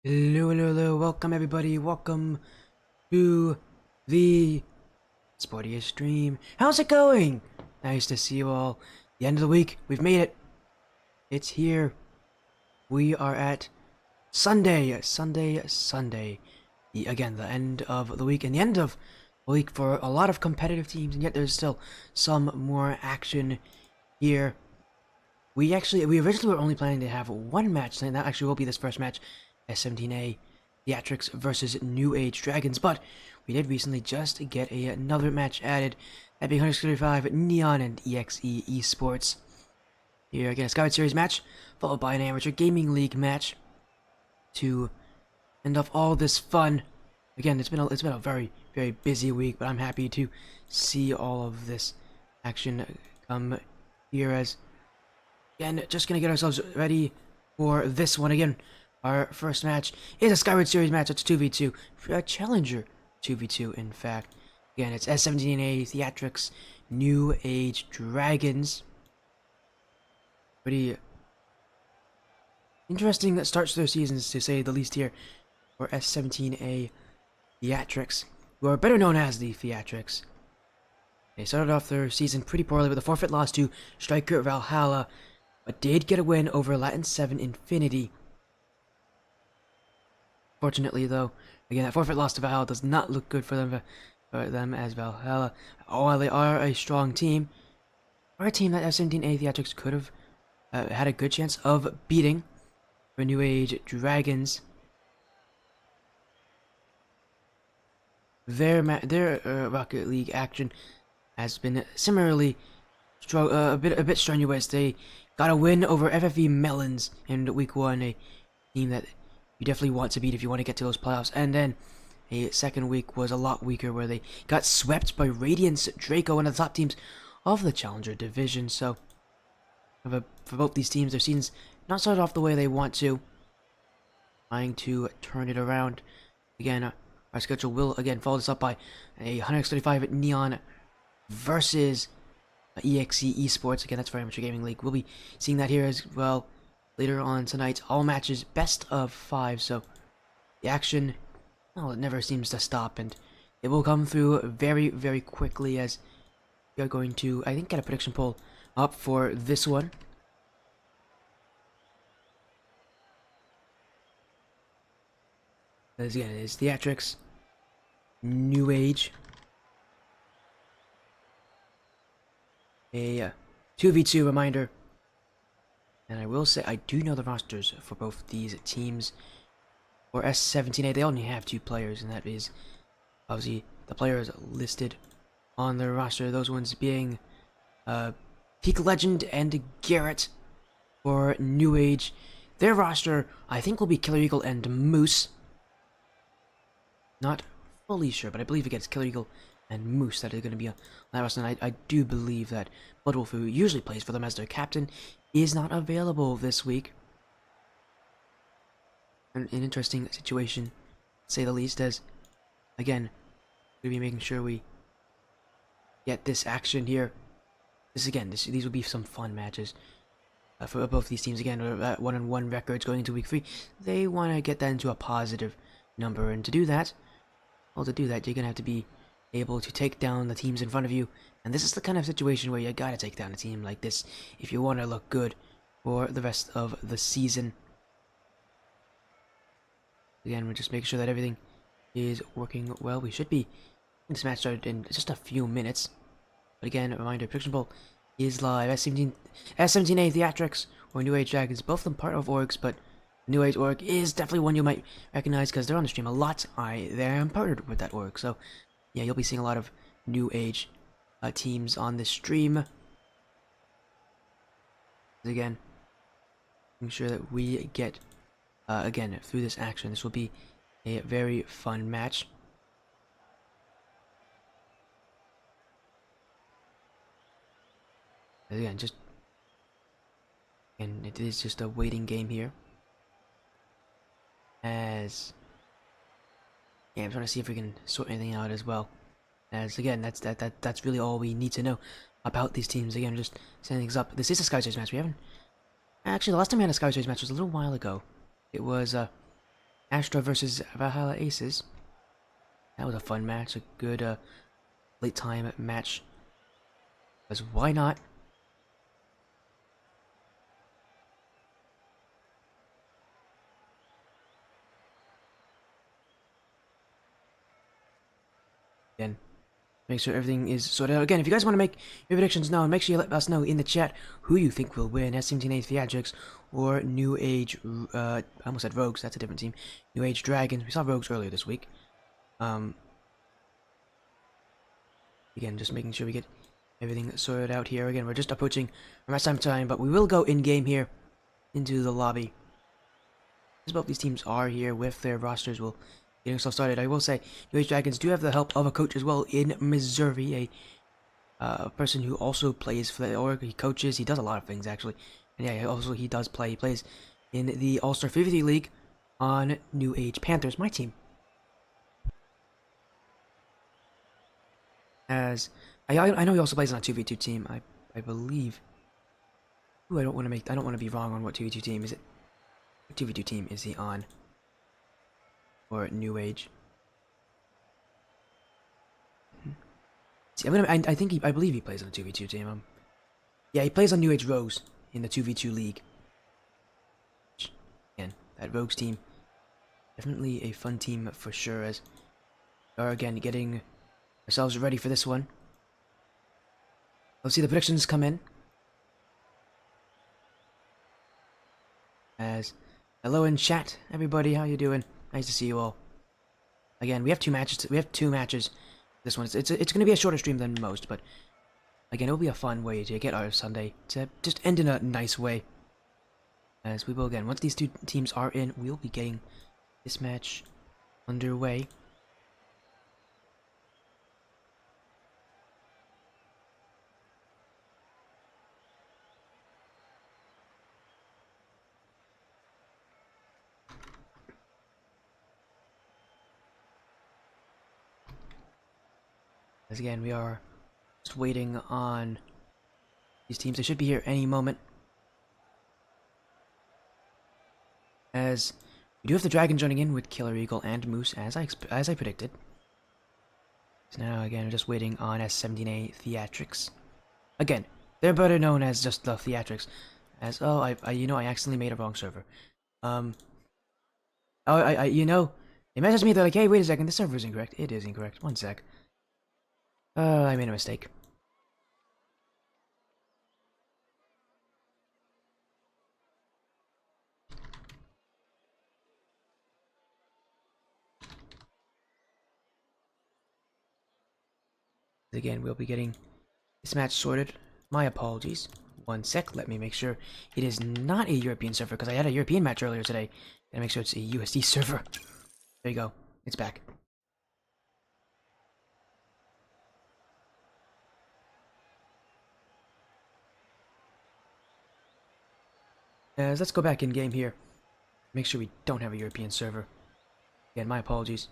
Hello, hello, hello, welcome everybody, welcome to the sportiest stream. How's it going? Nice to see you all. The end of the week, we've made it. It's here. We are at Sunday. Again, the end of the week and the end of the week for a lot of competitive teams, and yet there's still some more action here. We originally were only planning to have one match, and that actually will be this first match. S17A Theatricks versus New Age Dragons, but we did recently just get another match added, that being 135 Neon and EXE Esports. Here again, a Skyward Series match, followed by an Amateur Gaming League match to end off all this fun. Again, it's been a very, very busy week, but I'm happy to see all of this action come here as, again, just gonna get ourselves ready for this one again. Our first match is a Skyward Series match. It's 2v2. A Challenger 2v2, in fact. Again, it's S17A Theatricks New Age Dragons. Pretty interesting that starts to their seasons, to say the least, here for S17A Theatricks, who are better known as the Theatricks. They started off their season pretty poorly with a forfeit loss to Striker Valhalla, but did get a win over Latin 7 Infinity. Fortunately, though, again, that forfeit loss to Valhalla does not look good for them as Valhalla. While they are a strong team, are a team that S17A Theatricks could have had a good chance of beating for New Age Dragons. Their Rocket League action has been similarly a bit strenuous. They got a win over FFE Melons in week 1, a team that you definitely want to beat if you want to get to those playoffs. And then a second week was a lot weaker, where they got swept by Radiance Draco, one of the top teams of the Challenger division. So for both these teams, their seasons not started off the way they want to. Trying to turn it around. Again, our schedule will again follow this up by a 135 Neon versus EXE Esports. Again, that's for Amateur Gaming League. We'll be seeing that here as well later on tonight. All matches best of 5, so the action, well, it never seems to stop, and it will come through very, very quickly, as we are going to, I think, get a prediction poll up for this one. As again, it is Theatricks, New Age, a 2v2 reminder. And I will say, I do know the rosters for both these teams. For S17A, they only have 2 players, and that is obviously the players listed on their roster. Those ones being Peak Legend and Garrett. For New Age, their roster, I think, will be Killer Eagle and Moose. Not fully sure, but I believe it gets Killer Eagle and Moose that are going to be on that roster. And I do believe that Bloodwolf, who usually plays for them as their captain, is not available this week. An interesting situation, to say the least, as, again, we'll be making sure we get this action here. These will be some fun matches for both these teams. Again, one-on-one records going into week 3. They want to get that into a positive number, and to do that, you're going to have to be able to take down the teams in front of you. And this is the kind of situation where you gotta take down a team like this if you want to look good for the rest of the season. Again, we're just making sure that everything is working well. We should be. This match started in just a few minutes. But again, a reminder, prediction poll is live. S17A Theatricks or New Age Dragons, both of them part of orgs, but New Age org is definitely one you might recognize because they're on the stream a lot. They're partnered with that org, so yeah, you'll be seeing a lot of New Age teams on this stream. Again, making sure that we get again through this action. This will be a very fun match. Again, it is just a waiting game here. As yeah, I'm trying to see if we can sort anything out as well. As again, that's really all we need to know about these teams. Again, just setting things up. This is a Skyward Series match. We haven't actually, the last time we had a Skyward Series match was a little while ago. It was Astra versus Valhalla Aces. That was a fun match, a good late time match. Because why not? Again, make sure everything is sorted out. Again, if you guys want to make your predictions known, make sure you let us know in the chat who you think will win, S17A Theatricks or New Age, I almost said Rogues, that's a different team. New Age Dragons, we saw Rogues earlier this week. Again, just making sure we get everything sorted out here. Again, we're just approaching our match time, but we will go in-game here into the lobby. As both these teams are here with their rosters, we'll get ourselves started. I will say, New Age Dragons do have the help of a coach as well in Missouri, a person who also plays for the, or he coaches, he does a lot of things actually. And yeah, also he does play, he plays in the All-Star 50 League on New Age Panthers, my team. As I know he also plays on a 2v2 team, I believe. Ooh, I don't want to be wrong on what 2v2 team is it. What 2v2 team is he on? Or New Age? See, I believe he plays on a 2v2 team. Yeah, he plays on New Age Rogues in the 2v2 league. Again, that Rogues team, definitely a fun team for sure. As we are again getting ourselves ready for this one. Let's see the predictions come in. As hello in chat, everybody, how you doing? Nice to see you all. Again, we have two matches. This one, it's going to be a shorter stream than most, but again, it'll be a fun way to get our Sunday to just end in a nice way. As we will again, once these two teams are in, we'll be getting this match underway. As again, we are just waiting on these teams. They should be here any moment. As we do have the Dragon joining in with Killer Eagle and Moose, as I predicted. So now again, we're just waiting on S17A Theatricks. Again, they're better known as just the Theatricks. As oh, I accidentally made a wrong server. They messaged me. They're like, hey, wait a second, the server is incorrect. It is incorrect. One sec. I made a mistake. Again, we'll be getting this match sorted. My apologies. One sec, let me make sure it is not a European server, because I had a European match earlier today. Gotta make sure it's a USD server. There you go. It's back. Let's go back in game here. Make sure we don't have a European server. Again, my apologies.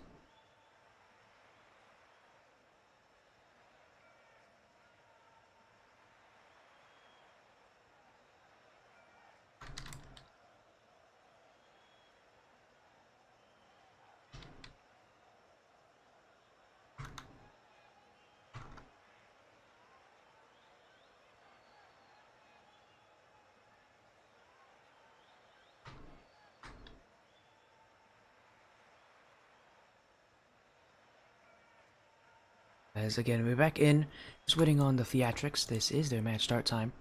As again, we're back in, just waiting on the Theatricks. This is their match start time.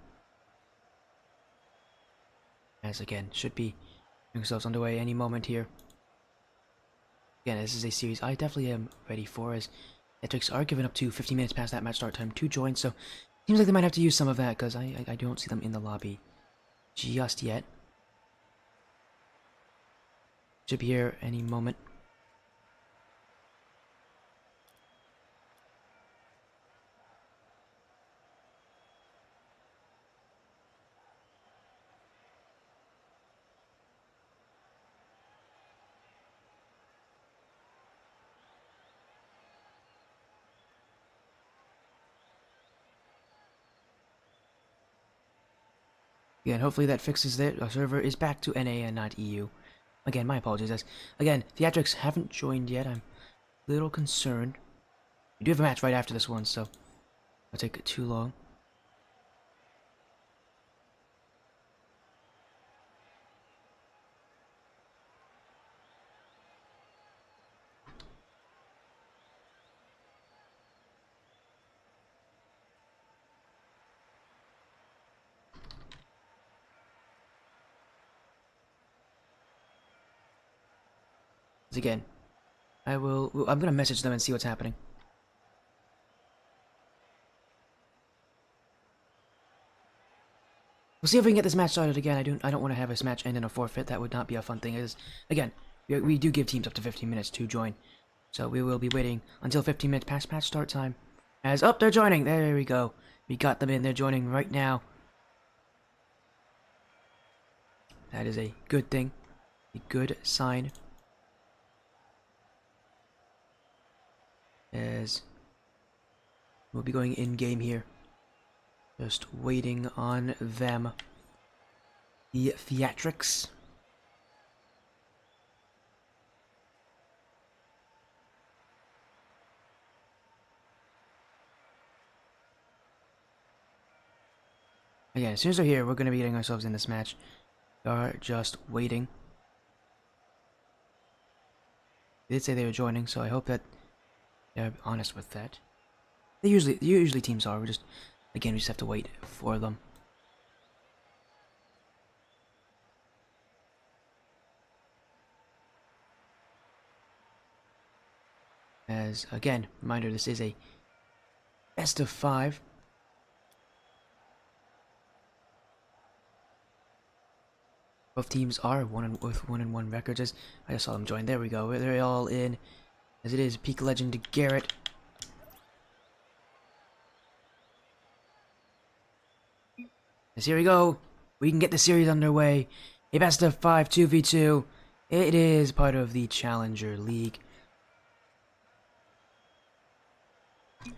As again, should be getting ourselves underway any moment here. Again, this is a series I definitely am ready for, as Theatricks are given up to 15 minutes past that match start time to join, so seems like they might have to use some of that, because I don't see them in the lobby just yet. Should be here any moment. Again, hopefully that fixes it. Our server is back to NA and not EU. Again, my apologies. Again, Theatricks haven't joined yet. I'm a little concerned. We do have a match right after this one, so it'll take too long. Again, I'm gonna message them and see what's happening. We'll see if we can get this match started again. I don't want to have this match end in a forfeit. That would not be a fun thing. Again, we do give teams up to 15 minutes to join, so we will be waiting until 15 minutes past match start time. They're joining. There we go. We got them in. They're joining right now. That is a good thing, a good sign. As we'll be going in-game here. Just waiting on them. The Theatricks. Again, as soon as they're here, we're going to be getting ourselves in this match. We are just waiting. They did say they were joining, so I hope that they're honest with that. Usually teams are. Again, we just have to wait for them. As again, reminder, this is a best of 5. Both teams are with 1-1 records. I just saw them join. There we go. They're all in. As it is peak legend to Garrett. As here we go. We can get the series underway. A best of 5 2v2. It is part of the Challenger League.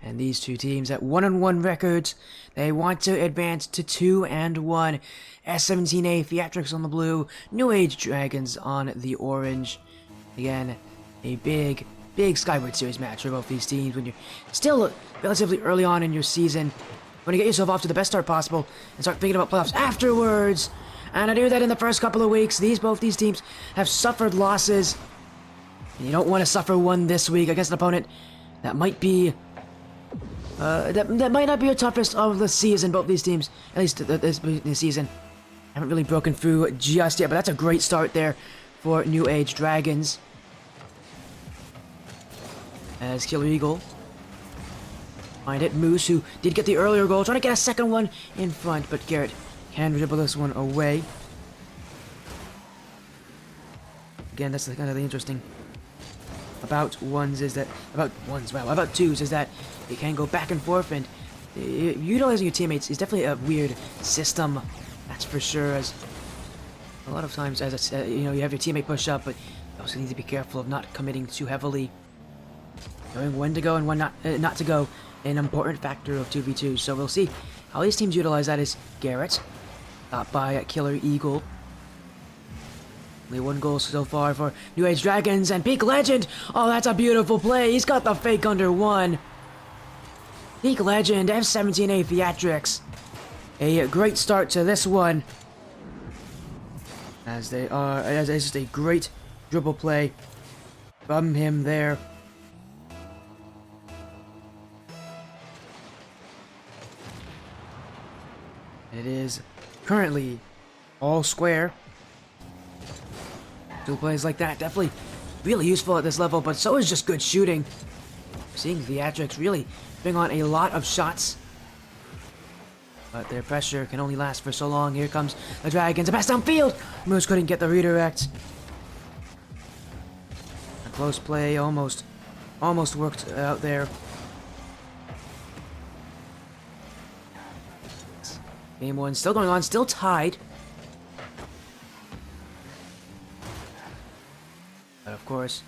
And these two teams at 1-1 records, they want to advance to 2-1. S17A Theatricks on the blue, New Age Dragons on the orange. Again, a big Skyward Series match for both these teams when you're still relatively early on in your season. When you get yourself off to the best start possible and start thinking about playoffs afterwards. And I do that in the first couple of weeks. Both these teams have suffered losses. And you don't want to suffer one this week against an opponent that might be that might not be your toughest of the season. Both these teams, at least this season, haven't really broken through just yet. But that's a great start there for New Age Dragons. As Killer Eagle find it, Moose, who did get the earlier goal, trying to get a second one in front, but Garrett can dribble this one away. Again, that's kind of the interesting about twos is that they can go back and forth, and utilizing your teammates is definitely a weird system, that's for sure. As a lot of times, as I said, you have your teammate push up, but you also need to be careful of not committing too heavily. Knowing when to go and when not to go, an important factor of 2v2. So we'll see how these teams utilize that. Is Garrett by Killer Eagle. Only 1 goal so far for New Age Dragons, and Peak Legend. Oh, that's a beautiful play. He's got the fake under 1. Peak Legend, F17A Theatricks. A great start to this one. As it's just a great dribble play from him there. It is currently all square. Two plays like that, definitely really useful at this level, but so is just good shooting. Seeing Theatricks really bring on a lot of shots. But their pressure can only last for so long. Here comes the Dragons. A pass downfield! Moose couldn't get the redirect. A close play, almost worked out there. Game 1 still going on, still tied. But of course,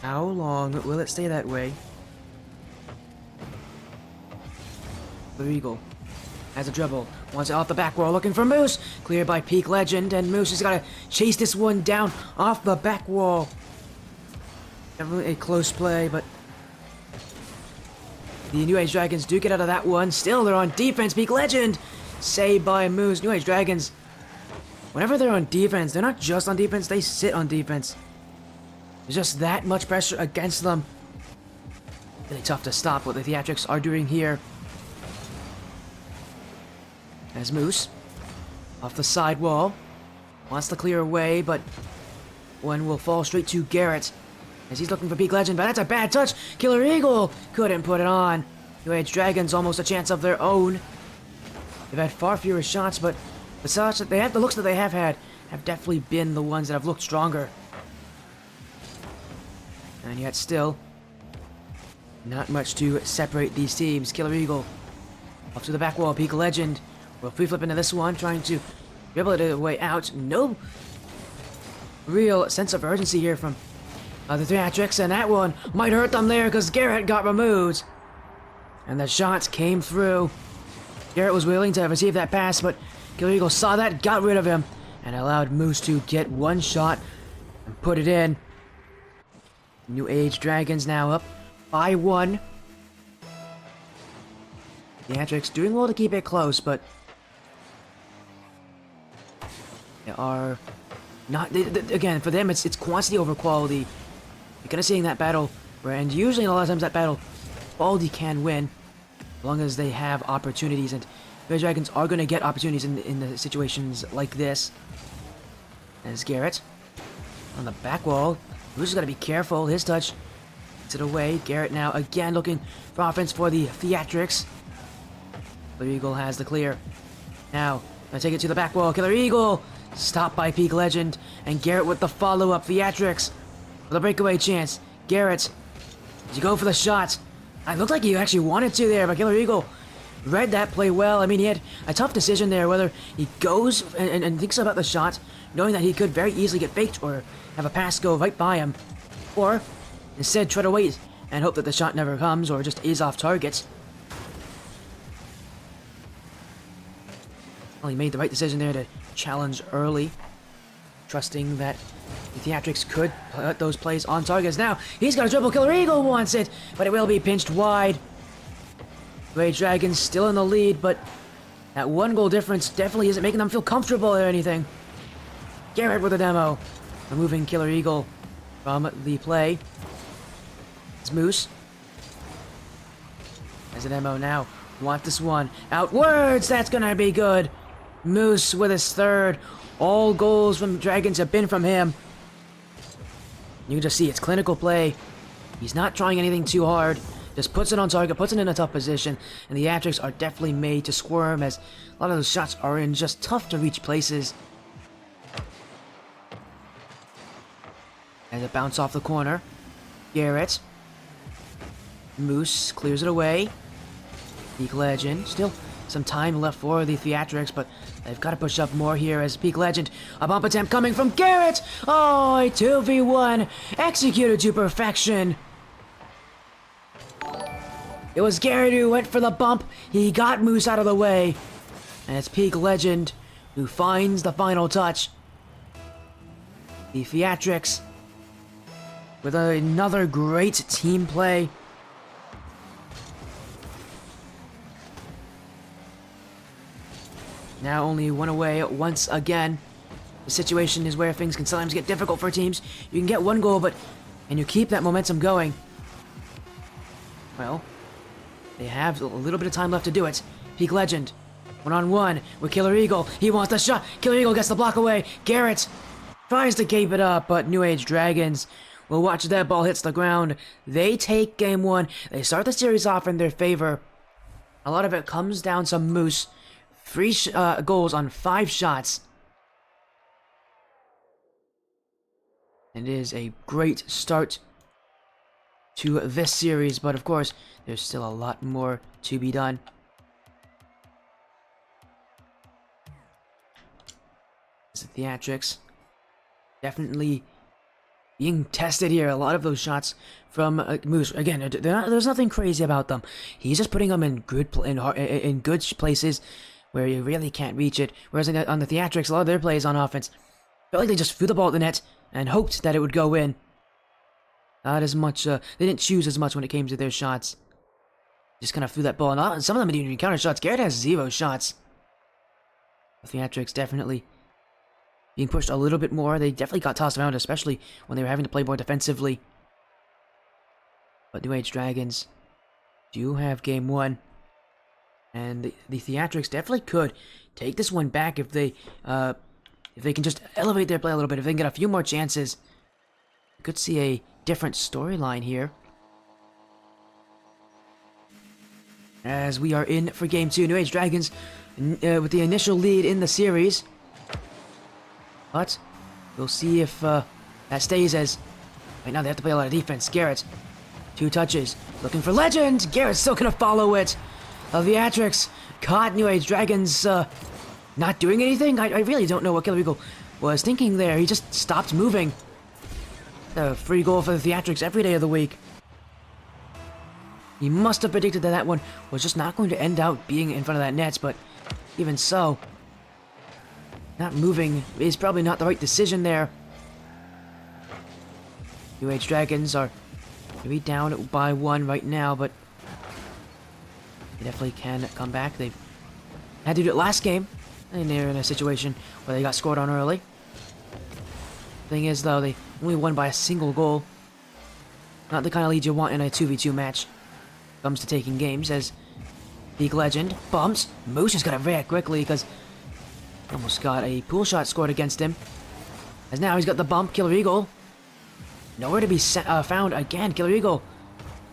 how long will it stay that way? The Eagle Has a dribble. Wants it off the back wall, looking for Moose. Cleared by Peak Legend, and Moose has got to chase this one down off the back wall. Definitely a close play, but the New Age Dragons do get out of that one. Still, they're on defense. Peak Legend saved by Moose. New Age Dragons, whenever they're on defense, they're not just on defense, they sit on defense. There's just that much pressure against them. Really tough to stop what the Theatricks are doing here. As Moose, off the side wall, wants to clear away, but one will fall straight to Garrett. As he's looking for Peak Legend, but that's a bad touch. Killer Eagle couldn't put it on. New Age Dragons almost a chance of their own. They've had far fewer shots, but the shots that they have, the looks that they have had, have definitely been the ones that have looked stronger. And yet still, not much to separate these teams. Killer Eagle up to the back wall. Peak Legend will free flip into this one, trying to dribble it away out. No real sense of urgency here from the Theatricks, and that one might hurt them there because Garrett got removed. And the shots came through. Garrett was willing to receive that pass, but Killer Eagle saw that, got rid of him, and allowed Moose to get one shot and put it in. New Age Dragons now up by 1. Theatricks doing well to keep it close, but they are not. Again, for them, it's quantity over quality. You're kind of seeing that battle, and usually a lot of times that battle, quality can win, as long as they have opportunities. And the Dragons are going to get opportunities in the situations like this. As Garrett on the back wall, Moose has got to be careful. His touch gets it away. Garrett now again looking for offense for the Theatricks. Killer Eagle has the clear. Now, gonna take it to the back wall. Killer Eagle stopped by Peak Legend, and Garrett with the follow-up. Theatricks with a breakaway chance. Garrett, did you go for the shot? It looked like he actually wanted to there, but Killer Eagle read that play well. I mean, he had a tough decision there, whether he goes and thinks about the shot, knowing that he could very easily get faked or have a pass go right by him, or instead try to wait and hope that the shot never comes or just is off target. Well, he made the right decision there to challenge early, trusting that the Theatricks could put those plays on targets. Now, he's got a dribble. Killer Eagle wants it, but it will be pinched wide. Rage Dragons still in the lead, but that 1 goal difference definitely isn't making them feel comfortable or anything. Garrett with a demo, removing Killer Eagle from the play. It's Moose. As a demo now. Want this one. Outwards! That's gonna be good. Moose with his 3rd. All goals from Dragons have been from him. You can just see it's clinical play. He's not trying anything too hard. Just puts it on target, puts it in a tough position. And the Theatricks are definitely made to squirm, as a lot of those shots are in just tough to reach places. As it bounces off the corner. Garrett. Moose clears it away. Peak Legend. Still some time left for the Theatricks, but they've got to push up more here as Peak Legend. A bump attempt coming from Garrett! Oh, a 2v1 executed to perfection. It was Garrett who went for the bump. He got Moose out of the way. And it's Peak Legend who finds the final touch. The Theatricks with another great team play. Now only 1 away once again. The situation is where things can sometimes get difficult for teams. You can get 1 goal, but and you keep that momentum going. Well, they have a little bit of time left to do it. Peak Legend, 1-on-1 with Killer Eagle. He wants the shot. Killer Eagle gets the block away. Garrett tries to keep it up, but New Age Dragons will watch that ball hits the ground. They take game 1. They start the series off in their favor. A lot of it comes down to Moose. 3 goals on 5 shots. And it is a great start to this series, but of course, there's still a lot more to be done. The Theatricks definitely being tested here. A lot of those shots from Moose. Again, there's nothing crazy about them. He's just putting them in good in good places where you really can't reach it. Whereas on the Theatricks, a lot of their plays on offense felt like they just threw the ball at the net and hoped that it would go in. Not as much. They didn't choose as much when it came to their shots. Just kind of threw that ball. And some of them didn't even counter shots. Garrett has 0 shots. The Theatricks definitely being pushed a little bit more. They definitely got tossed around, especially when they were having to play more defensively. But New Age Dragons do have game 1. And the Theatricks definitely could take this one back if they can just elevate their play a little bit. If they can get a few more chances, we could see a different storyline here. As we are in for game 2, New Age Dragons with the initial lead in the series. But we'll see if that stays, as right now they have to play a lot of defense. Garrett, 2 touches, looking for Legend. Garrett's still gonna follow it. Theatricks caught New Age Dragons not doing anything. I really don't know what Killer Eagle was thinking there. He just stopped moving. A free goal for the Theatricks every day of the week. He must have predicted that that one was just not going to end out being in front of that net, but even so, not moving is probably not the right decision there. New Age Dragons are maybe down by 1 right now, but they definitely can come back. They've had to do it last game, and they're in a situation where they got scored on early. Thing is, though, they only won by a single goal. Not the kind of lead you want in a 2v2 match. Comes to taking games, as Peak Legend bumps. Moose has got to react quickly because he almost got a pool shot scored against him. As now he's got the bump. Killer Eagle nowhere to be found again. Killer Eagle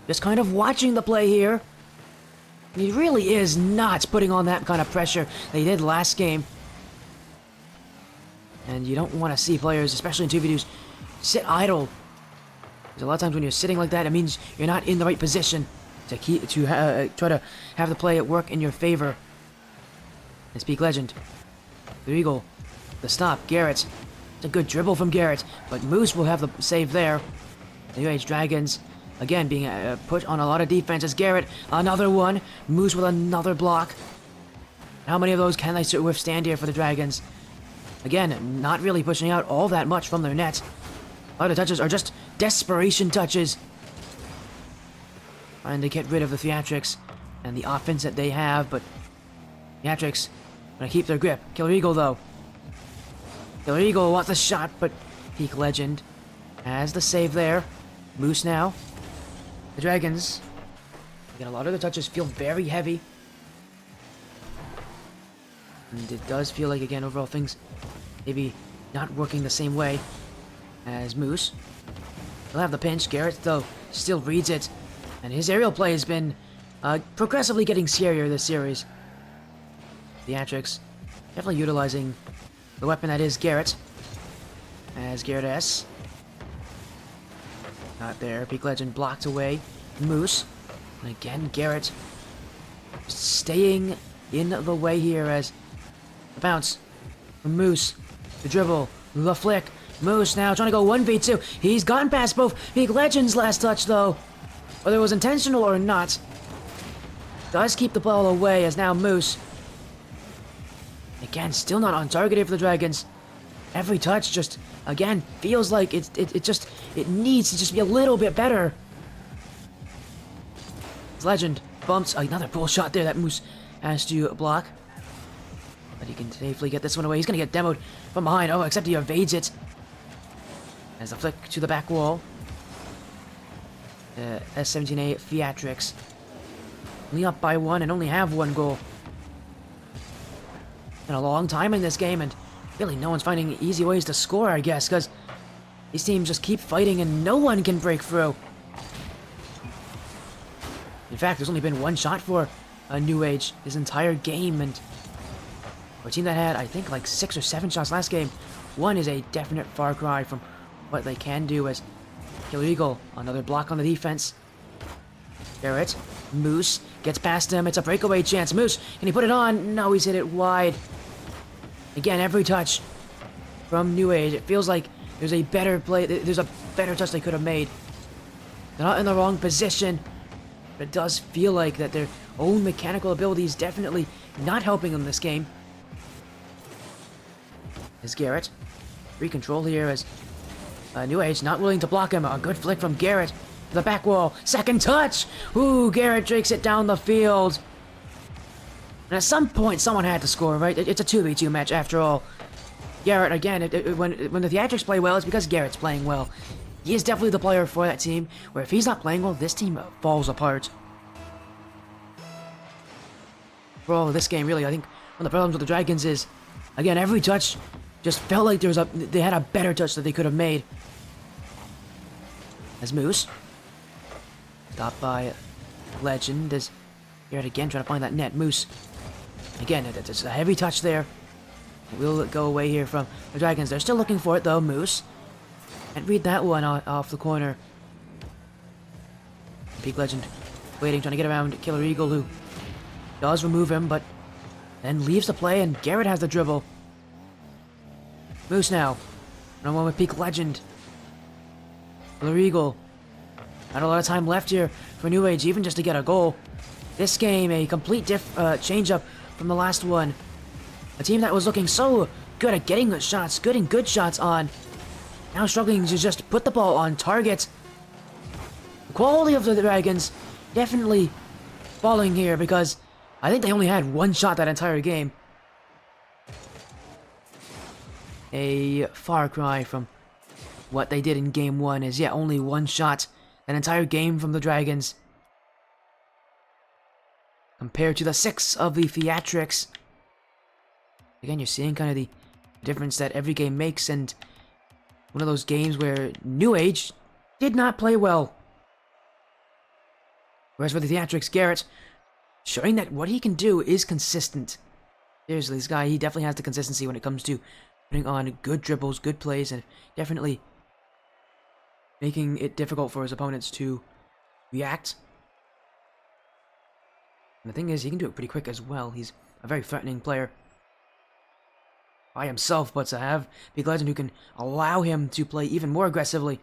just kind of watching the play here. He really is not putting on that kind of pressure that he did last game. And you don't want to see players, especially in 2v2s, sit idle. Because a lot of times when you're sitting like that, it means you're not in the right position to try to have the play at work in your favor. And Peak Legend, the Eagle, the stop, Garrett. It's a good dribble from Garrett, but Moose will have the save there. The New Age Dragons, again, being put on a lot of defense as Garrett, another one. Moose with another block. How many of those can they withstand here for the Dragons? Again, not really pushing out all that much from their net. A lot of touches are just desperation touches. Trying to get rid of the Theatricks and the offense that they have, but Theatricks gonna keep their grip. Killer Eagle, though. Killer Eagle wants a shot, but Peak Legend has the save there. Moose now. The Dragons, again, a lot of the touches feel very heavy. And it does feel like, again, overall things maybe not working the same way as Moose. He'll have the pinch. Garrett, though, still reads it. And his aerial play has been progressively getting scarier this series. Theatricks definitely utilizing the weapon that is Garrett. As Garrett S. Not there. Peak Legend blocked away. Moose. And again, Garrett staying in the way here as the bounce from Moose. The dribble. The flick. Moose now trying to go 1v2. He's gotten past both Peak Legend's last touch, though. Whether it was intentional or not, does keep the ball away as now Moose. Again, still not on target here for the Dragons. Every touch just, again, feels like it needs to just be a little bit better. Legend bumps another pull shot there that Moose has to block. But he can safely get this one away. He's going to get demoed from behind. Oh, except he evades it. As a flick to the back wall. S17A Theatricks. Only up by 1 and only have 1 goal. Been a long time in this game, and really no one's finding easy ways to score, I guess, because these teams just keep fighting and no one can break through. In fact, there's only been 1 shot for a New Age this entire game, and for a team that had, I think, like 6 or 7 shots last game, 1 is a definite far cry from what they can do. As Killer Eagle, another block on the defense. Garrett, Moose gets past him. It's a breakaway chance. Moose, can he put it on? No, he's hit it wide. Again, every touch from New Age, it feels like there's a better play. There's a better touch they could have made. They're not in the wrong position, but it does feel like that their own mechanical ability is definitely not helping them this game. Is Garrett. Free control here as New Age not willing to block him. A good flick from Garrett to the back wall. Second touch! Ooh, Garrett drakes it down the field. And at some point, someone had to score, right? It's a 2v2 match after all. Garrett, again, when the Theatricks play well, it's because Garrett's playing well. He is definitely the player for that team, where if he's not playing well, this team falls apart. For all of this game, really, I think one of the problems with the Dragons is, again, every touch just felt like they had a better touch that they could have made. As Moose. Stopped by Legend. As Garrett again trying to find that net. Moose. Again, it's a heavy touch there. Will it go away here from the Dragons? They're still looking for it though. Moose. Can't read that one off the corner. Peak Legend waiting, trying to get around Killer Eagle, who does remove him, but then leaves the play, and Garrett has the dribble. Moose now. One with Peak Legend. Killer Eagle. Not a lot of time left here for New Age, even just to get a goal. This game, a complete change-up from the last one. A team that was looking so good at getting good shots, good shots on, now struggling to just put the ball on target. The quality of the Dragons definitely falling here because I think they only had one shot that entire game. A far cry from what they did in game one is, yeah, only one shot that entire game from the Dragons. Compared to the 6 of the Theatricks. Again, you're seeing kind of the difference that every game makes, and one of those games where New Age did not play well. Whereas for the Theatricks, Garrett showing that what he can do is consistent. Seriously, this guy, he definitely has the consistency when it comes to putting on good dribbles, good plays, and definitely making it difficult for his opponents to react. And the thing is, he can do it pretty quick as well. He's a very threatening player by himself, but to have Big Legend who can allow him to play even more aggressively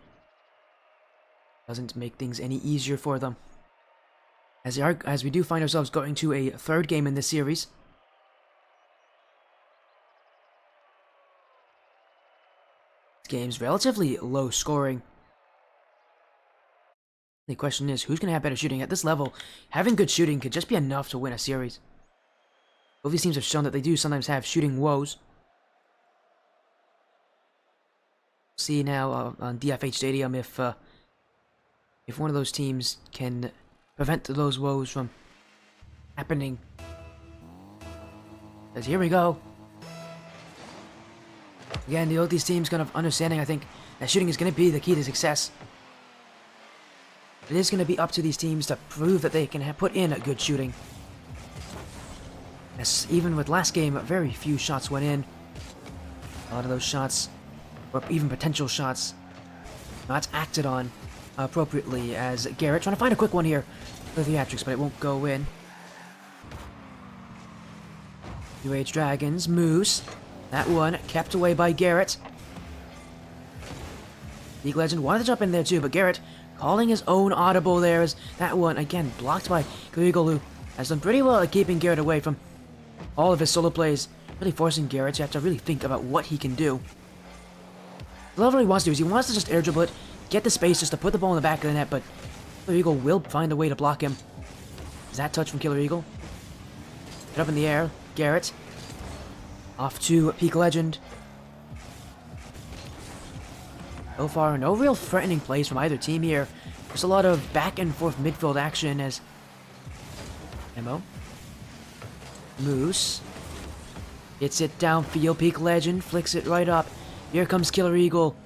doesn't make things any easier for them. As we do find ourselves going to a third game in this series. This game's relatively low scoring. The question is, who's going to have better shooting? At this level, having good shooting could just be enough to win a series. Both these teams have shown that they do sometimes have shooting woes. See now on DFH Stadium if one of those teams can prevent those woes from happening. Because here we go. Again, both these teams kind of understanding, I think, that shooting is going to be the key to success. It is going to be up to these teams to prove that they can put in a good shooting. As even with last game, very few shots went in. A lot of those shots, or even potential shots, not acted on appropriately, as Garrett trying to find a quick one here for the Theatricks, but it won't go in. New Age Dragons, Moose. That one kept away by Garrett. League Legend wanted to jump in there too, but Garrett calling his own audible there as that one, again, blocked by Eagle, who has done pretty well at keeping Garrett away from all of his solo plays, really forcing Garrett to have to really think about what he can do. What he wants to do is he wants to just air dribble it, get the space just to put the ball in the back of the net, but Killer Eagle will find a way to block him. Is that touch from Killer Eagle? Get up in the air, Garrett. Off to Peak Legend. So far, no real threatening plays from either team here. There's a lot of back and forth midfield action as Emo. Moose. Gets it downfield. Peak Legend flicks it right up. Here comes Killer Eagle.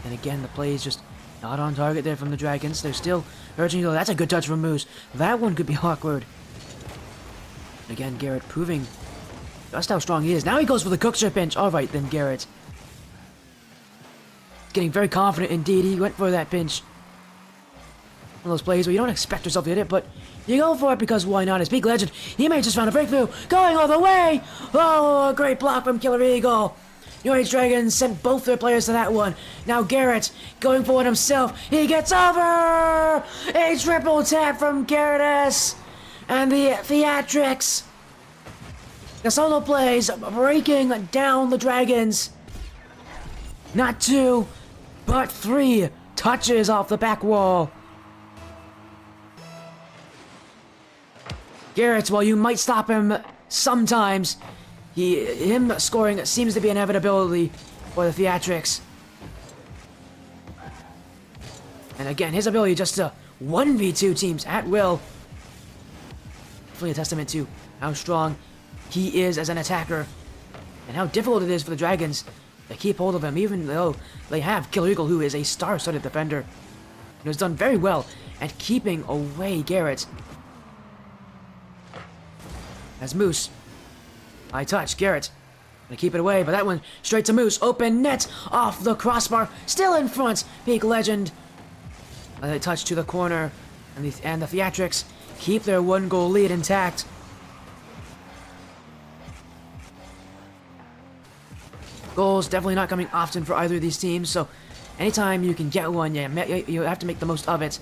And again, the play is just not on target there from the Dragons. They're still urging Eagle. That's a good touch from Moose. That one could be awkward. Again, Garrett proving just how strong he is. Now he goes for the Cookshire pinch. Alright then, Garrett. Getting very confident indeed. He went for that pinch. One of those plays where you don't expect yourself to hit it, but you go for it because why not? As Peak Legend, he may have just found a breakthrough. Going all the way! Oh, a great block from Killer Eagle. New Age Dragons sent both their players to that one. Now Garrett going for it himself. He gets over! A triple tap from Garrett and the Theatricks. The solo plays breaking down the Dragons. Not 2, but 3 touches off the back wall. Garrett, while you might stop him sometimes, him scoring seems to be an inevitability for the Theatricks. And again, his ability just to 1v2 teams at will. Definitely a testament to how strong he is as an attacker and how difficult it is for the Dragons to keep hold of him, even though they have Killer Eagle, who is a star-studded defender and has done very well at keeping away Garrett. As Moose, high touch, Garrett gonna keep it away, but that one straight to Moose. Open net off the crossbar, still in front. Peak Legend. A touch to the corner, and the Theatricks keep their 1-goal lead intact. Goals definitely not coming often for either of these teams, so anytime you can get one, you have to make the most of it.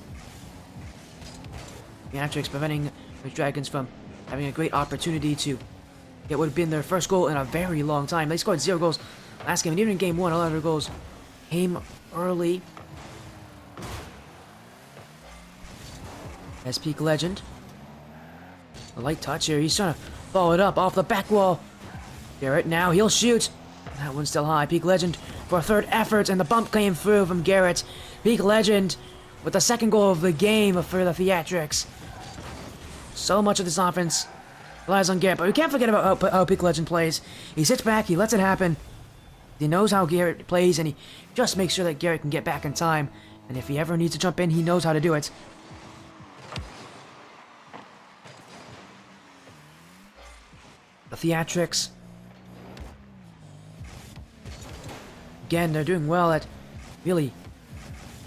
Theatricks preventing the Dragons from having a great opportunity to get what would have been their first goal in a very long time. They scored 0 goals last game, and even in game 1, a lot of their goals came early. As Peak Legend, a light touch here. He's trying to follow it up off the back wall. Garrett now, he'll shoot. That one's still high. Peak Legend for a third effort, and the bump came through from Garrett. Peak Legend with the 2nd goal of the game for the Theatricks. So much of this offense relies on Garrett, but we can't forget about how Peak Legend plays. He sits back, he lets it happen. He knows how Garrett plays, and he just makes sure that Garrett can get back in time. And if he ever needs to jump in, he knows how to do it. The Theatricks, again, they're doing well at really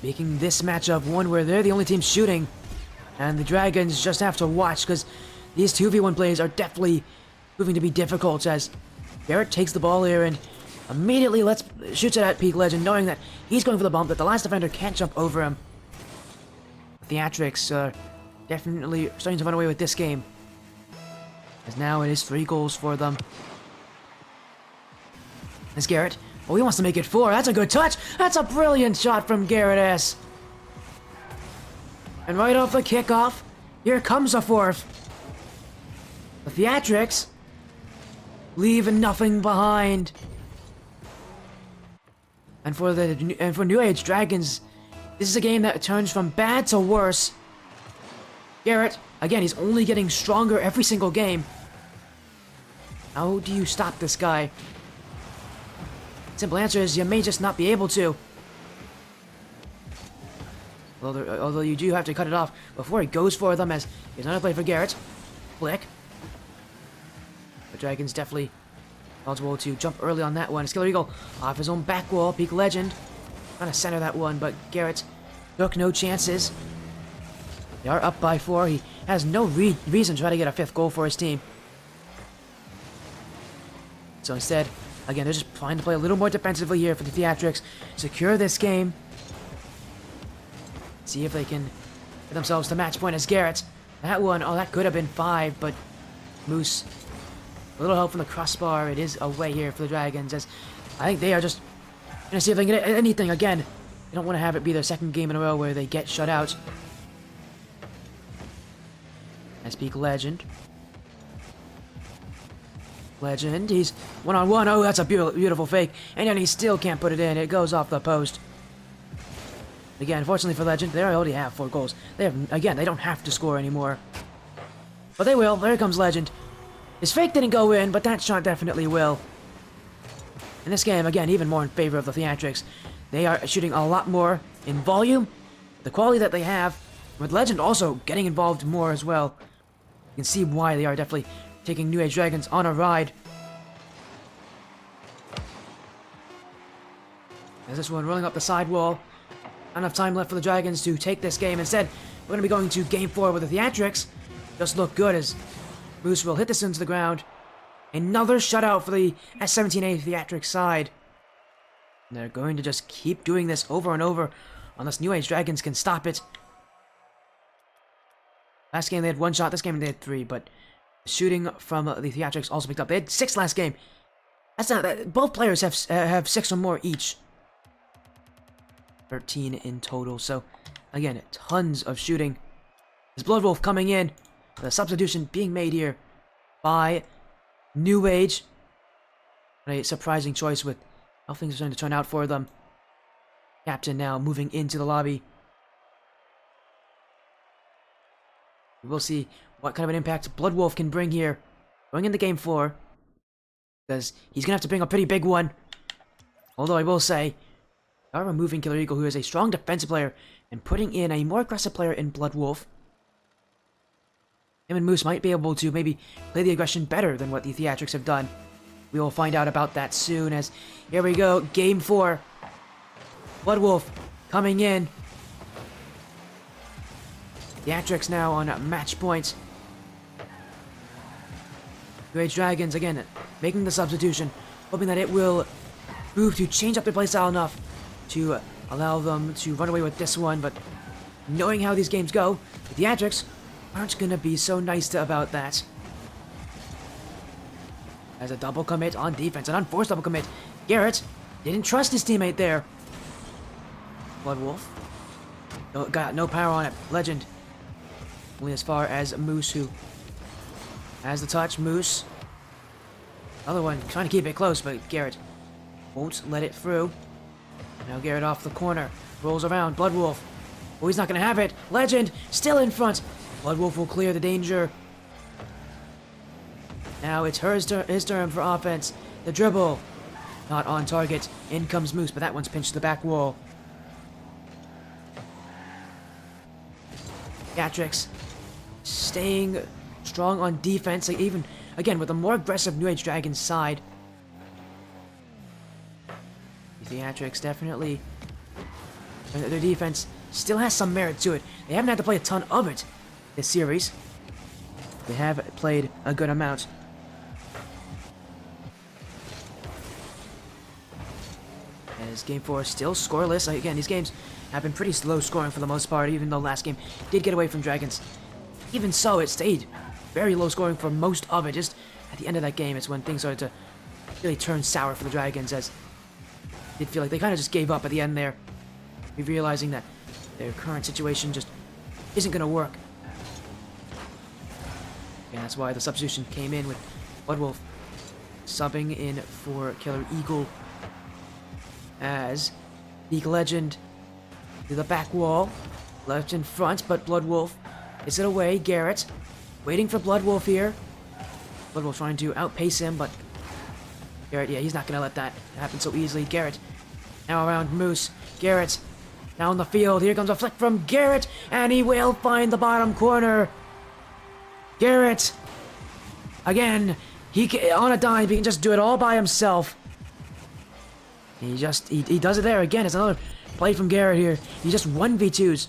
making this matchup one where they're the only team shooting. And the Dragons just have to watch, because these 2v1 plays are definitely proving to be difficult, as Garrett takes the ball here and immediately shoots it at Peak Legend, knowing that he's going for the bump, that the last defender can't jump over him. The Theatricks are definitely starting to run away with this game, as now it is 3 goals for them. As Garrett, oh, he wants to make it 4. That's a good touch. That's a brilliant shot from Garrett S. And right off the kickoff, here comes a 4th. The Theatricks leave nothing behind. And for New Age Dragons, this is a game that turns from bad to worse. Garrett, again, he's only getting stronger every single game. How do you stop this guy? Simple answer is you may just not be able to. Although you do have to cut it off before he goes for them, as here's another play for Garrett. Flick. The Dragons definitely eligible to jump early on that one. Killer Eagle off his own back wall. Peak Legend trying to center that one, but Garrett took no chances. They are up by 4. He has no reason to try to get a 5th goal for his team. So instead, again, they're just trying to play a little more defensively here for the Theatricks. Secure this game. See if they can get themselves to match point as Garrett. That one, oh, that could have been 5, but Moose, a little help from the crossbar. It is away here for the Dragons, as I think they are just going to see if they can get anything. Again, they don't want to have it be their 2nd game in a row where they get shut out. As Peak Legend. He's one-on-one. Oh, that's a beautiful fake. And then he still can't put it in. It goes off the post. Again, fortunately for Legend, they already have 4 goals. They don't have to score anymore. But they will. There comes Legend. His fake didn't go in, but that shot definitely will. In this game, again, even more in favor of the Theatricks. They are shooting a lot more in volume. The quality that they have, with Legend also getting involved more as well. You can see why they are definitely taking New Age Dragons on a ride. There's this one rolling up the side wall. Not enough time left for the Dragons to take this game. Instead, we're going to be going to game 4 with the Theatricks. Just look good as Moose will hit this into the ground. Another shutout for the S17A Theatricks side. And they're going to just keep doing this over and over unless New Age Dragons can stop it. Last game they had 1 shot, this game they had 3, but shooting from the Theatricks also picked up. They had 6 last game. That's not that. Both players have 6 or more each. 13 in total. So again, tons of shooting. There's Bloodwolf coming in. The substitution being made here by New Age. A surprising choice with how things are starting to turn out for them. Captain now moving into the lobby. We'll see what kind of an impact Bloodwolf can bring here. Going into game 4. Because he's going to have to bring a pretty big one. Although I will say, they are removing Killer Eagle, who is a strong defensive player, and putting in a more aggressive player in Bloodwolf. Him and Moose might be able to maybe play the aggression better than what the Theatricks have done. We will find out about that soon, as here we go, game 4. Bloodwolf coming in. Theatricks now on match point. New Age Dragons, again, making the substitution, hoping that it will prove to change up their playstyle enough to allow them to run away with this one, but knowing how these games go, the Theatricks aren't going to be so nice about that. As a double commit on defense, an unforced double commit. Garrett didn't trust his teammate there. Bloodwolf got no power on it. Legend only as far as Moose, who has the touch. Moose, another one trying to keep it close, but Garrett won't let it through. Now Garrett off the corner, rolls around. Bloodwolf, oh, he's not gonna have it. Legend still in front. Bloodwolf will clear the danger. Now it's his turn for offense. The dribble, not on target. In comes Moose, but that one's pinched to the back wall. Theatricks staying strong on defense, like even again with a more aggressive New Age Dragons side. The Theatricks definitely, their defense still has some merit to it. They haven't had to play a ton of it this series. They have played a good amount. As game 4 still scoreless. Again, these games have been pretty slow scoring for the most part, even though last game did get away from Dragons. Even so, it stayed very low scoring for most of it. Just at the end of that game, it's when things started to really turn sour for the Dragons, as it did feel like they kind of just gave up at the end there, realizing that their current situation just isn't going to work. And that's why the substitution came in with Bloodwolf subbing in for Killer Eagle, as League Legend to the back wall, left in front, but Bloodwolf gets it away. Garrett waiting for Bloodwolf here. Bloodwolf trying to outpace him, but Garrett, yeah, he's not gonna let that happen so easily. Garrett now around Moose. Garrett down the field. Here comes a flick from Garrett, and he will find the bottom corner. Garrett again. He on a dime. He can just do it all by himself. He does it there again. It's another play from Garrett here. He just 1v2s.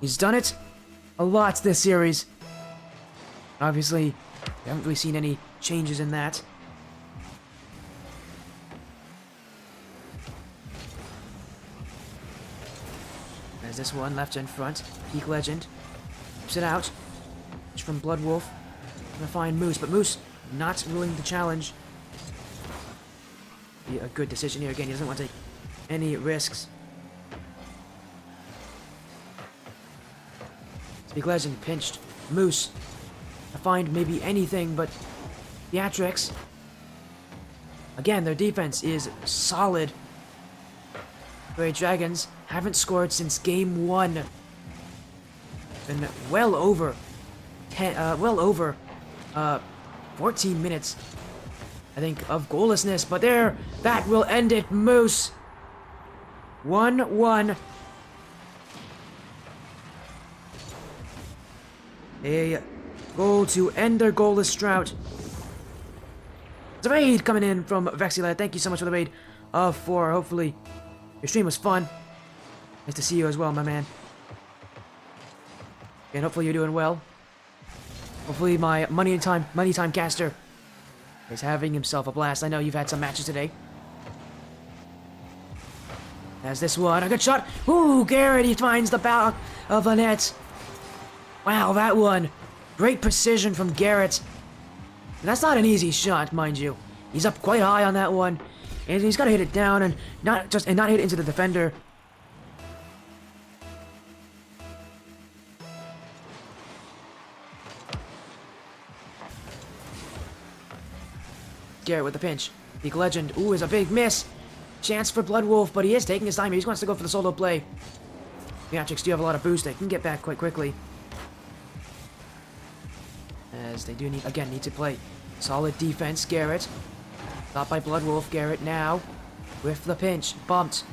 He's done it a lot this series. Obviously, we haven't really seen any changes in that. There's this one left in front. Peak Legend. Keeps it out. It's from Bloodwolf. Gonna find Moose, but Moose not willing to challenge. Be a good decision here. Again, he doesn't want to take any risks. Big Legend pinched. Moose to find maybe anything, but Theatricks, again, their defense is solid. Great Dragons haven't scored since game 1. Been well over 14 minutes, I think, of goallessness, but there, that will end it. Moose 1-1. A goal to end their goalless drought. It's a raid coming in from Vexilad. Thank you so much for the raid of 4. Hopefully your stream was fun. Nice to see you as well, my man. And hopefully you're doing well. Hopefully my money time caster is having himself a blast. I know you've had some matches today. As this one, a good shot. Ooh, Garrett, he finds the back of the net. Wow, that one. Great precision from Garrett. And that's not an easy shot, mind you. He's up quite high on that one. And he's got to hit it down and not hit it into the defender. Garrett with the pinch. Peak Legend. Ooh, is a big miss. Chance for Bloodwolf, but he is taking his time. He wants to go for the solo play. Theatricks do have a lot of boost. They can get back quite quickly. As they do need to play solid defense. Garrett. Stopped by Bloodwolf. Garrett now with the pinch. Bumped.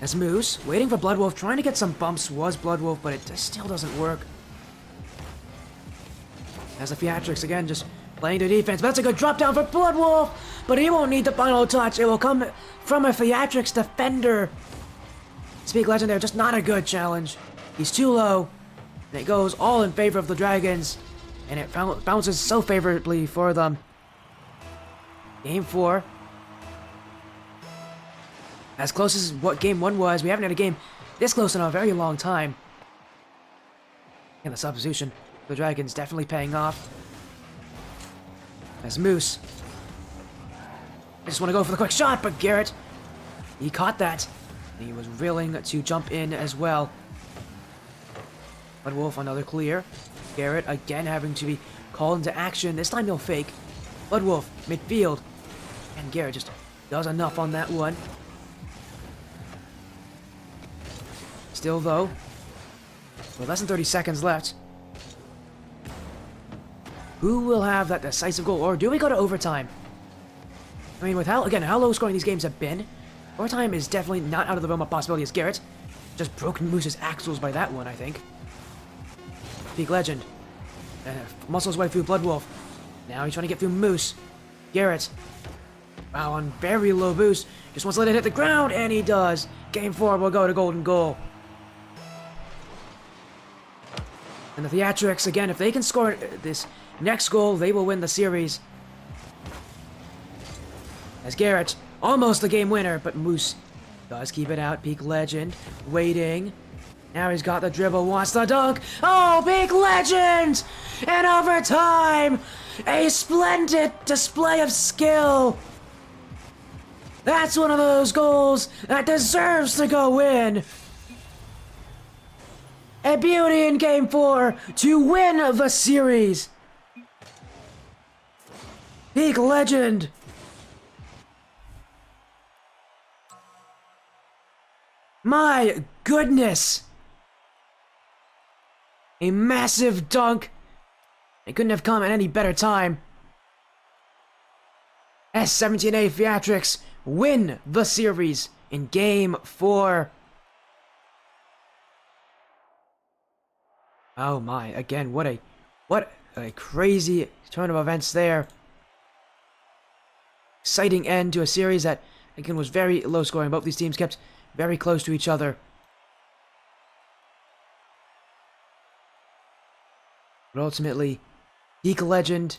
As Moose, waiting for Bloodwolf, trying to get some bumps was Bloodwolf, but it still doesn't work. As the Theatricks again just playing the defense. But that's a good drop down for Bloodwolf, but he won't need the final touch. It will come from a Theatricks defender. Speak Legend there, just not a good challenge. He's too low, and it goes all in favor of the Dragons, and it bounces so favorably for them. Game 4. As close as what Game 1 was, we haven't had a game this close in a very long time. And the substitution for the Dragons definitely paying off. As Moose. I just want to go for the quick shot, but Garrett, he caught that. And he was willing to jump in as well. Bloodwolf, another clear. Garrett again having to be called into action. This time he'll fake. Bloodwolf, midfield. And Garrett just does enough on that one. Still, though, with less than 30 seconds left, who will have that decisive goal? Or do we go to overtime? I mean, with how low scoring these games have been, overtime is definitely not out of the realm of possibility. As Garrett just broken Moose's axles by that one, I think. Peak Legend muscles way through Bloodwolf. Now he's trying to get through Moose. Garrett, wow, on very low boost, just wants to let it hit the ground, and he does. Game 4 will go to golden goal. And the Theatricks, again, if they can score this next goal, they will win the series. As Garrett, almost the game winner, but Moose does keep it out. Peak Legend, waiting. Now he's got the dribble, wants the dunk. Oh, Peak Legend! And overtime! A splendid display of skill! That's one of those goals that deserves to go in! A beauty in Game 4 to win the series! Peak Legend! My goodness! A massive dunk! It couldn't have come at any better time. S17A Theatricks win the series in Game 4. Oh my, again, what a crazy turn of events there. Exciting end to a series that, again, was very low scoring. Both these teams kept very close to each other. But ultimately, Peak Legend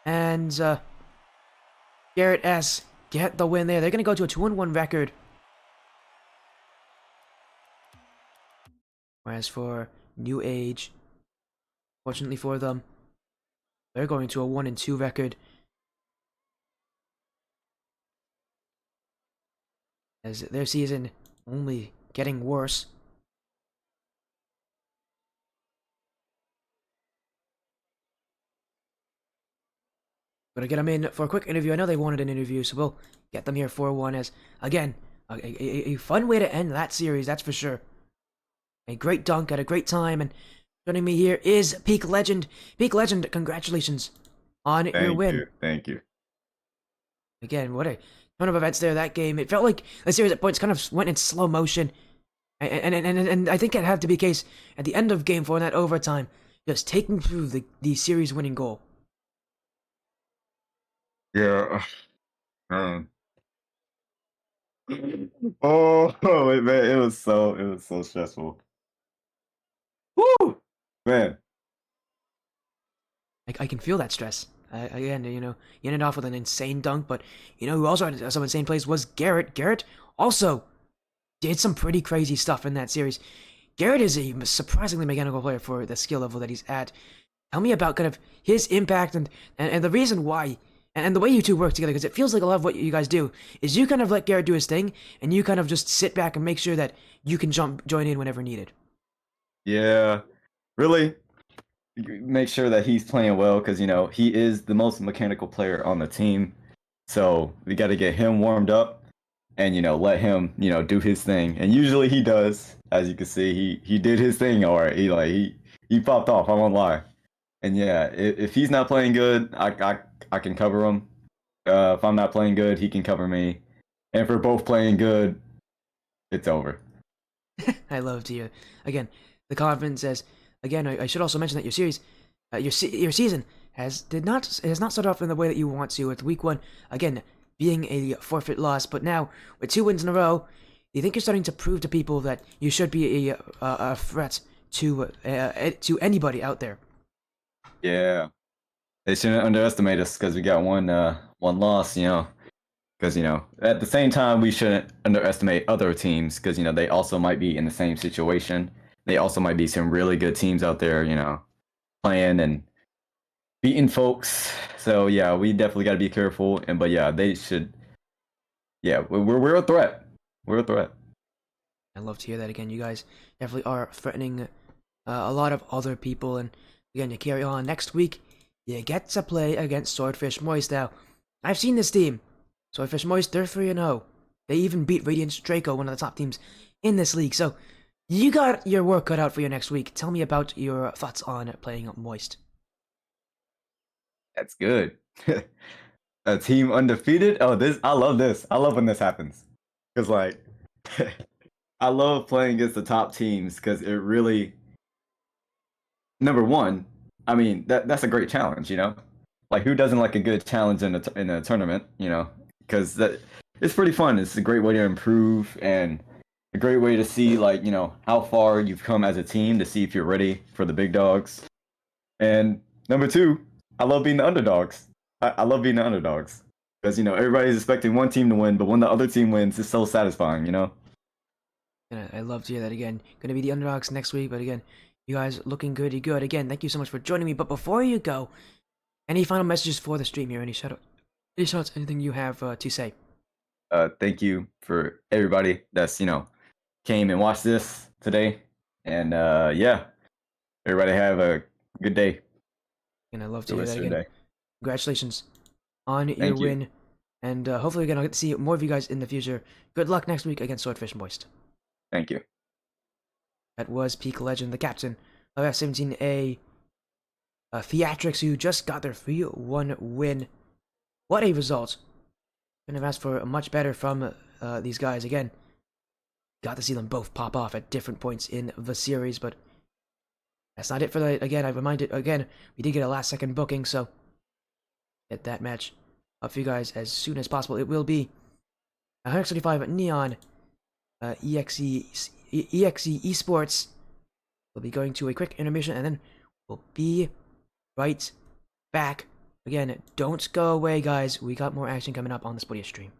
and Garrett S get the win there. They're going to go to a 2-1 record. Whereas for New Age, fortunately for them, they're going to a 1-2 record. As their season only getting worse. Gonna get them in for a quick interview. I know they wanted an interview, so we'll get them here for one. As, again, a fun way to end that series, that's for sure. A great dunk at a great time, and joining me here is Peak Legend. Peak Legend, congratulations on your win. Thank you. Again, what a ton of events there that game. It felt like the series at points kind of went in slow motion. And I think it had to be the case at the end of Game 4 in that overtime, just taking through the series winning goal. Yeah. Oh man, it was so stressful. Woo! Man. I can feel that stress. Again, you ended off with an insane dunk, but who also had some insane plays was Garrett. Garrett also did some pretty crazy stuff in that series. Garrett is a surprisingly mechanical player for the skill level that he's at. Tell me about kind of his impact and the reason why and the way you two work together, because it feels like a lot of what you guys do is you kind of let Garrett do his thing and you kind of just sit back and make sure that you can join in whenever needed. Yeah, really make sure that he's playing well because he is the most mechanical player on the team. So we got to get him warmed up and let him do his thing. And usually he does. As you can see, he did his thing. All right, he popped off. I won't lie. And yeah, if he's not playing good, I can cover him. If I'm not playing good, he can cover me. And if we're both playing good, it's over. I love to hear. Again, the confidence says. Again, I should also mention that your series, your season has not started off in the way that you want to. With week one, again, being a forfeit loss, but now with 2 wins in a row, you think you're starting to prove to people that you should be a threat to anybody out there. Yeah, they shouldn't underestimate us because we got one loss. Because at the same time we shouldn't underestimate other teams because they also might be in the same situation. They also might be some really good teams out there, playing and beating folks. So yeah, we definitely got to be careful. But yeah, they should. Yeah, we're a threat. We're a threat. I love to hear that again. You guys definitely are threatening a lot of other people, and again, you carry on next week. You get to play against Swordfish Moist. Now, I've seen this team. Swordfish Moist, they're 3-0. They even beat Radiant Draco, one of the top teams in this league. So, you got your work cut out for you next week. Tell me about your thoughts on playing Moist. That's good. A team undefeated. Oh, this I love this. I love when this happens because I love playing against the top teams because it really number one. I mean that's a great challenge. Like who doesn't like a good challenge in a tournament? Because that it's pretty fun. It's a great way to improve and a great way to see how far you've come as a team to see if you're ready for the big dogs. And number two, I love being the underdogs. I love being the underdogs because everybody's expecting one team to win, but when the other team wins, it's so satisfying. And I love to hear that again. Gonna be the underdogs next week, but again, you guys looking goody good. Again, thank you so much for joining me. But before you go, any final messages for the stream here? Any shoutouts, anything you have to say? Thank you for everybody that's came and watched this today, and yeah, everybody have a good day. And I love to Good hear rest that of your again. day. Congratulations on your Thank you. win. And hopefully we're going to get to see more of you guys in the future. Good luck next week against Swordfish Moist. Thank you. That was Peak Legend, the captain of F17A Theatricks, who just got their 3-1 win. What a result. Couldn't have asked for much better from these guys. Again, got to see them both pop off at different points in the series, but that's not it for the... Again, I reminded... Again, we did get a last-second booking, so get that match up for you guys as soon as possible. It will be 175 Neon EXE Esports. We'll be going to a quick intermission, and then we'll be right back. Again, don't go away, guys. We got more action coming up on the Spotia stream.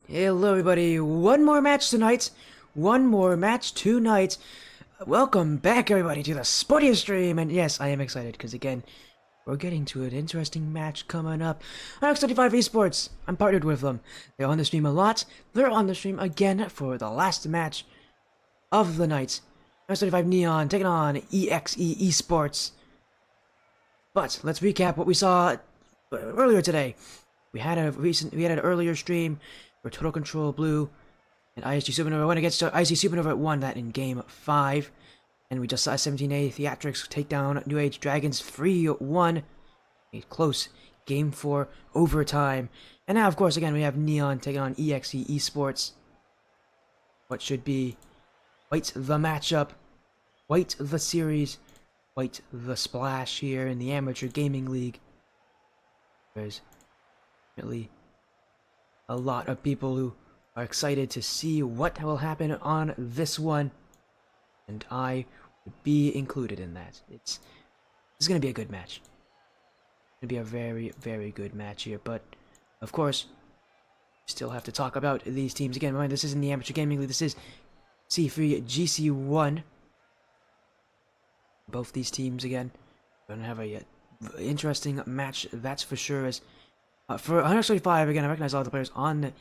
Hello, everybody. One more match tonight. One more match tonight. Welcome back, everybody, to the Sportiest stream. And yes, I am excited because, again, we're getting to an interesting match coming up. X35 Esports. I'm partnered with them. They're on the stream a lot. They're on the stream again for the last match of the night. X35 Neon taking on EXE Esports. But let's recap what we saw earlier today. We had an earlier stream where Total Control Blue and ISG Supernova went against ISG Supernova won that in Game 5. And we just saw 17A Theatricks take down New Age Dragons 3-1. A close Game 4 overtime. And now, of course, again, we have Neon taking on EXE Esports. What should be quite the matchup, quite the series, quite the splash here in the Amateur Gaming League. There's really a lot of people who are excited to see what will happen on this one, and I would be included in that. This is going to be a good match. It's going to be a very, very good match here, but of course, still have to talk about these teams again. Remember, this is in the Amateur Gaming League. This is C3 GC1. Both these teams again going to have a interesting match, that's for sure. As for 135, again, I recognize all the players on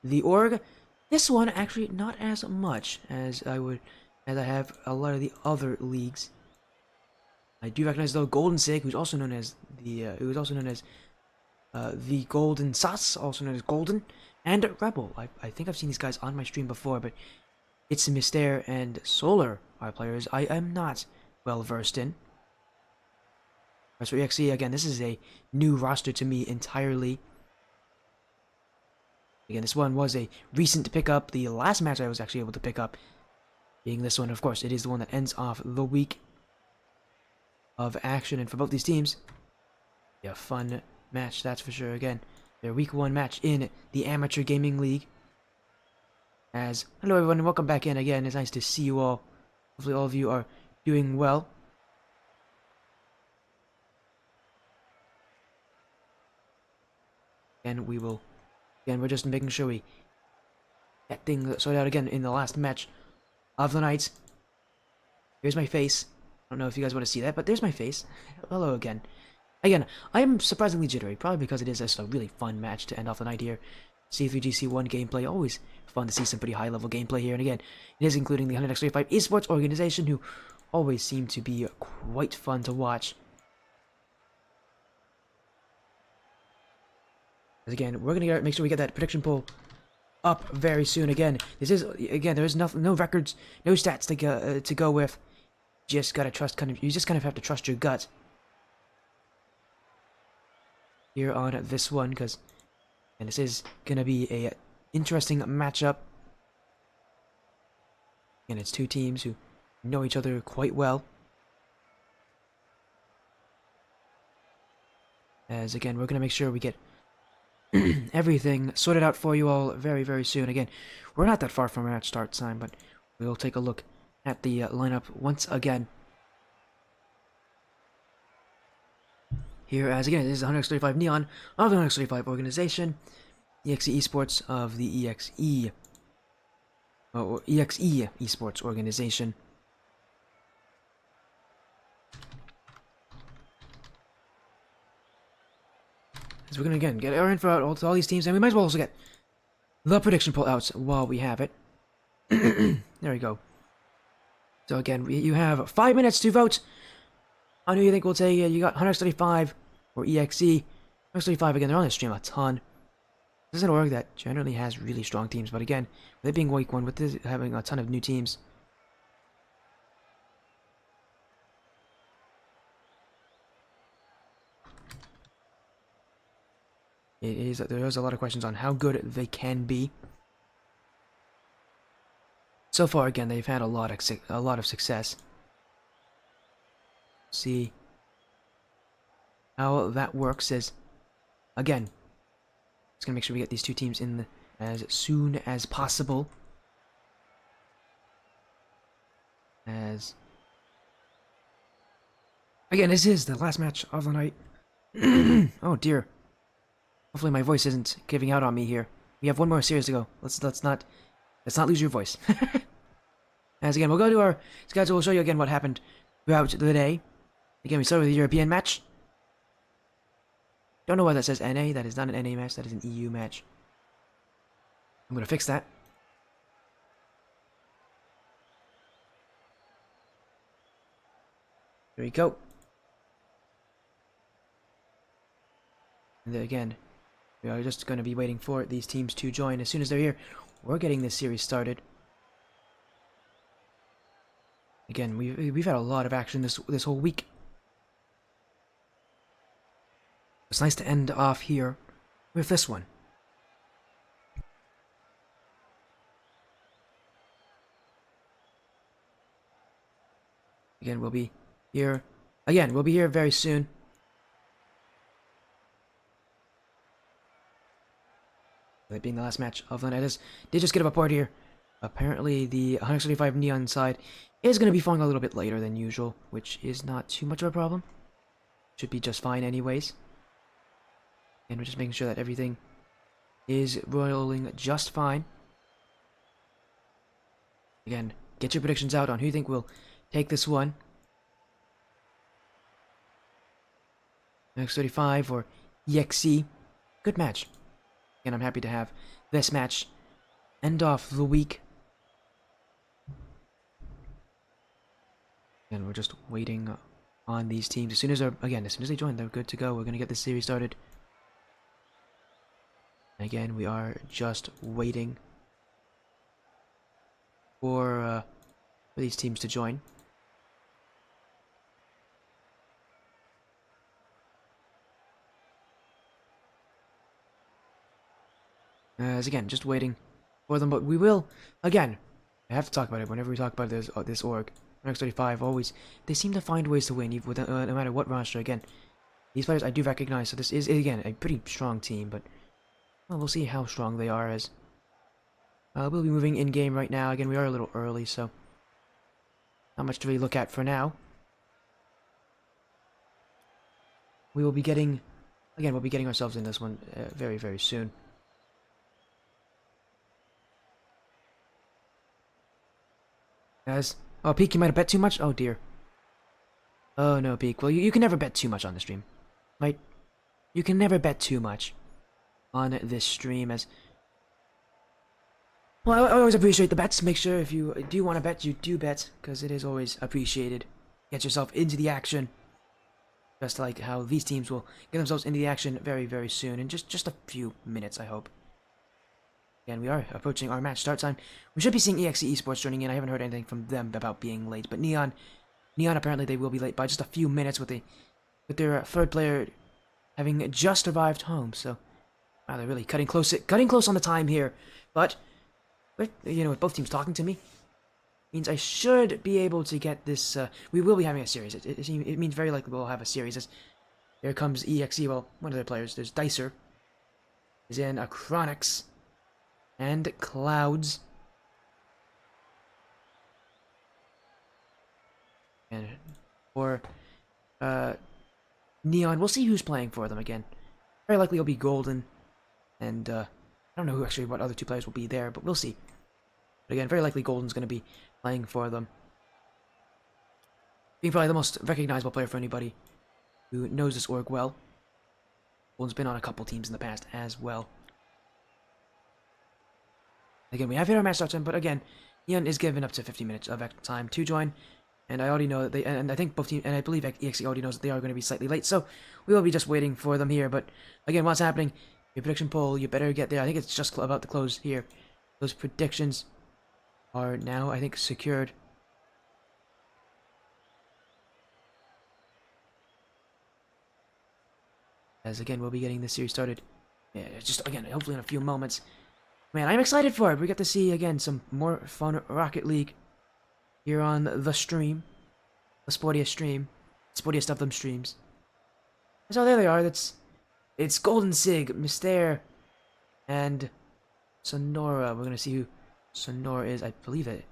the org. This one actually not as much as I have a lot of the other leagues. I do recognize though Golden Sig, who's also known as the Golden Sas, also known as Golden, and Rebel. I think I've seen these guys on my stream before, but it's Myster and Solar are players I am not well versed in. As for EXE, again, this is a new roster to me entirely. Again, this one was a recent pickup. The last match I was actually able to pick up being this one. Of course, it is the one that ends off the week of action. And for both these teams, a fun match, that's for sure. Again, their week 1 match in the Amateur Gaming League. Hello everyone, and welcome back in again. It's nice to see you all. Hopefully all of you are doing well. And we're just making sure we get things sorted out again in the last match of the night. Here's my face. I don't know if you guys want to see that, but there's my face. Hello again. Again, I am surprisingly jittery, probably because it is just a really fun match to end off the night here. C3GC1 gameplay, always fun to see some pretty high-level gameplay here. And again, it is including the 100x35 Esports organization, who always seem to be quite fun to watch. Again, we're gonna make sure we get that prediction poll up very soon. Again, there's no records, no stats to go with. Just gotta trust. You just kind of have to trust your gut here on this one, because this is gonna be a interesting matchup. And it's two teams who know each other quite well. As again, we're gonna make sure we get everything sorted out for you all very, very soon. Again, we're not that far from match start time, but we'll take a look at the lineup once again. Here, as again, this is 135 Neon of the 135 organization, EXE Esports of the EXE Esports organization. So we're gonna again get our info out to all these teams, and we might as well also get the prediction poll out while we have it. There we go. So again, you have 5 minutes to vote on who you think will take it. You got 135 or EXE. 135 again, they're on the stream a ton. This is an org that generally has really strong teams, but again, with it being week 1, with this having a ton of new teams, there is a lot of questions on how good they can be. So far, again, they've had a lot of success. See how that works is, again, just gonna make sure we get these two teams in as soon as possible. As again, this is the last match of the night. Oh dear. Hopefully my voice isn't giving out on me here. We have one more series to go. Let's not lose your voice. As again, we'll go to our schedule. We'll show you again what happened throughout the day. Again, we start with the European match. Don't know why that says NA. That is not an NA match. That is an EU match. I'm gonna fix that. There we go. And then again, we are just going to be waiting for these teams to join. As soon as they're here, we're getting this series started. Again, we've had a lot of action this whole week. It's nice to end off here with this one. Again, we'll be here. Again, we'll be here very soon. That being the last match of the night. Did just get a report here. Apparently, the 175 Neon side is going to be falling a little bit later than usual, which is not too much of a problem. Should be just fine anyways. And we're just making sure that everything is rolling just fine. Again, get your predictions out on who you think will take this one. X35 or EXE. Good match. And I'm happy to have this match end off the week. And we're just waiting on these teams. As soon as they join, they're good to go. We're gonna get this series started. And again, we are just waiting for these teams to join. As again, just waiting for them, but we will, again, I have to talk about it whenever we talk about this org. X35 always, they seem to find ways to win, even no matter what roster. Again, these players I do recognize, so this is, again, a pretty strong team, but well, we'll see how strong they are as we'll be moving in-game right now. Again, we are a little early, so not much to really look at for now. We will be getting, again, we'll be getting ourselves in this one very, very soon. Guys, oh, Peak, you might have bet too much? Oh, dear. Oh, no, Peak. Well, you can never bet too much on the stream. Right? You can never bet too much on this stream, as... Well, I always appreciate the bets. Make sure if you do want to bet, you do bet, because it is always appreciated. Get yourself into the action. Just like how these teams will get themselves into the action very, very soon. In just a few minutes, I hope. Again, we are approaching our match start time. We should be seeing EXE Esports joining in. I haven't heard anything from them about being late. But Neon apparently they will be late by just a few minutes with their third player having just arrived home. So, wow, they're really cutting close on the time here. But, with both teams talking to me, means I should be able to get this. We will be having a series. It means very likely we'll have a series. As here comes EXE. Well, one of their players. There's Dicer. Is in Acronics. And Clouds. And for Neon, we'll see who's playing for them again. Very likely it'll be Golden. And I don't know what other two players will be there, but we'll see. But again, very likely Golden's going to be playing for them. Being probably the most recognizable player for anybody who knows this org well. Golden's been on a couple teams in the past as well. Again, we have hit our match start time, but again, Neon is given up to 50 minutes of time to join, and I already know that and I think both teams, and I believe EXE already knows that they are going to be slightly late, so we will be just waiting for them here. But again, what's happening? Your prediction poll, you better get there. I think it's just about to close here. Those predictions are now, I think, secured. As again, we'll be getting this series started. Yeah, just again, hopefully in a few moments. Man, I'm excited for it. We get to see, again, some more fun Rocket League here on the stream. The sportiest stream. Sportiest of them streams. So there they are. It's Golden Sig, Myster, and Sonora. We're going to see who Sonora is. I believe it.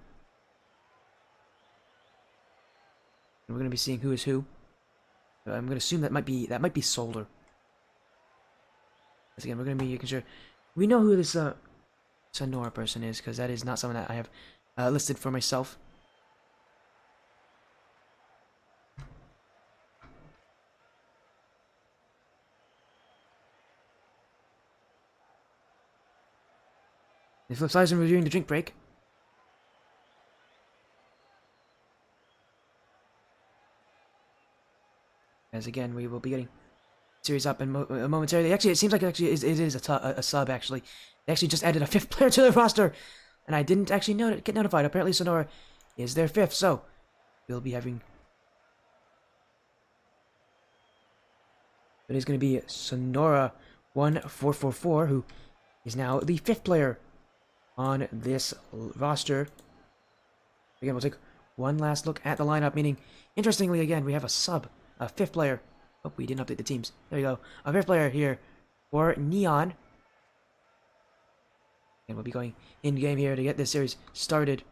And we're going to be seeing who is who. I'm going to assume that might be Solder. Again, we're going to be making sure we know who this Sonora person is, because that is not someone that I have listed for myself. The flip side is reviewing the drink break. As again, we will be getting series up in momentarily. Actually, it seems like it is a sub. Actually, they actually just added a 5th player to the roster, and I didn't actually get notified. Apparently, Sonora is their 5th, so we'll be having. It is going to be Sonora 1444, who is now the 5th player on this roster. Again, we'll take one last look at the lineup, meaning, interestingly, again, we have a sub, a 5th player. Oh, we didn't update the teams. There you go. A 5th player here for Neon. And we'll be going in-game here to get this series started.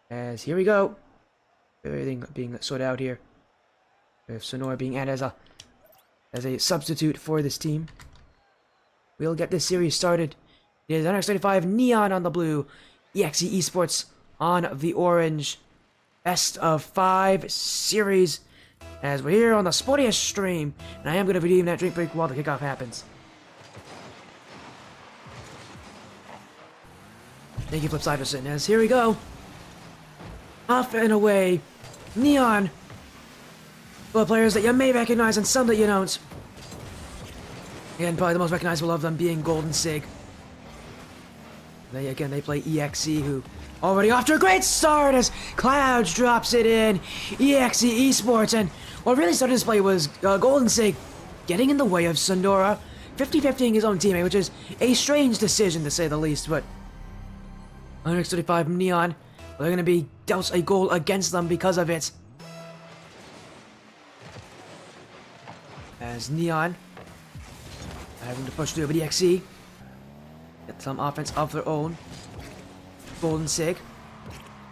As here we go. Everything being sorted out here. With Sonora being added as a substitute for this team. We'll get this series started. It is NX35 Neon on the blue, EXE Esports on the orange. Best of 5 series as we're here on the sportiest stream, and I am going to be redeem that drink break while the kickoff happens. Thank you, Flip Cyverson, as here we go. Off and away. Neon. Full of players that you may recognize and some that you don't. And probably the most recognizable of them being Golden Sig. They play EXE, who already off to a great start as Clouds drops it in. EXE Esports, and what really started this play was Golden Sig getting in the way of Sonora, 50-50ing his own teammate, which is a strange decision to say the least, but NX35 Neon, they're going to be dealt a goal against them because of it. As Neon having to push through, but EXE get some offense of their own. Golden Sig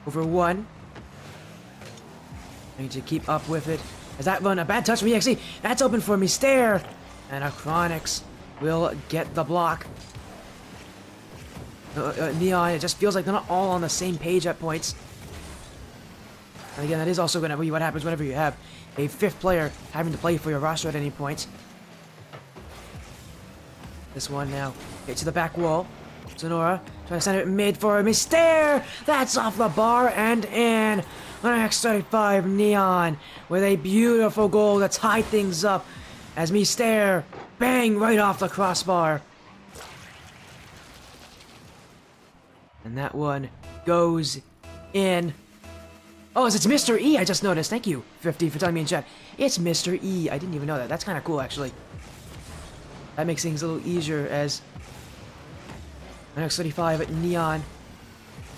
over 1. I need to keep up with it. As that run, a bad touch from EXE. That's open for Mystère. And Acronyx will get the block. Neon, it just feels like they're not all on the same page at points. And again, that is also going to be what happens whenever you have a 5th player having to play for your roster at any point. This one now hits to the back wall. Sonora trying to send it mid for Mystère. That's off the bar and in. NX35 Neon with a beautiful goal to tie things up as Mystère bang right off the crossbar. And that one goes in. Oh, it's Mr. E, I just noticed. Thank you, 50, for telling me in chat. It's Mr. E. I didn't even know that. That's kind of cool, actually. That makes things a little easier as NX35 at Neon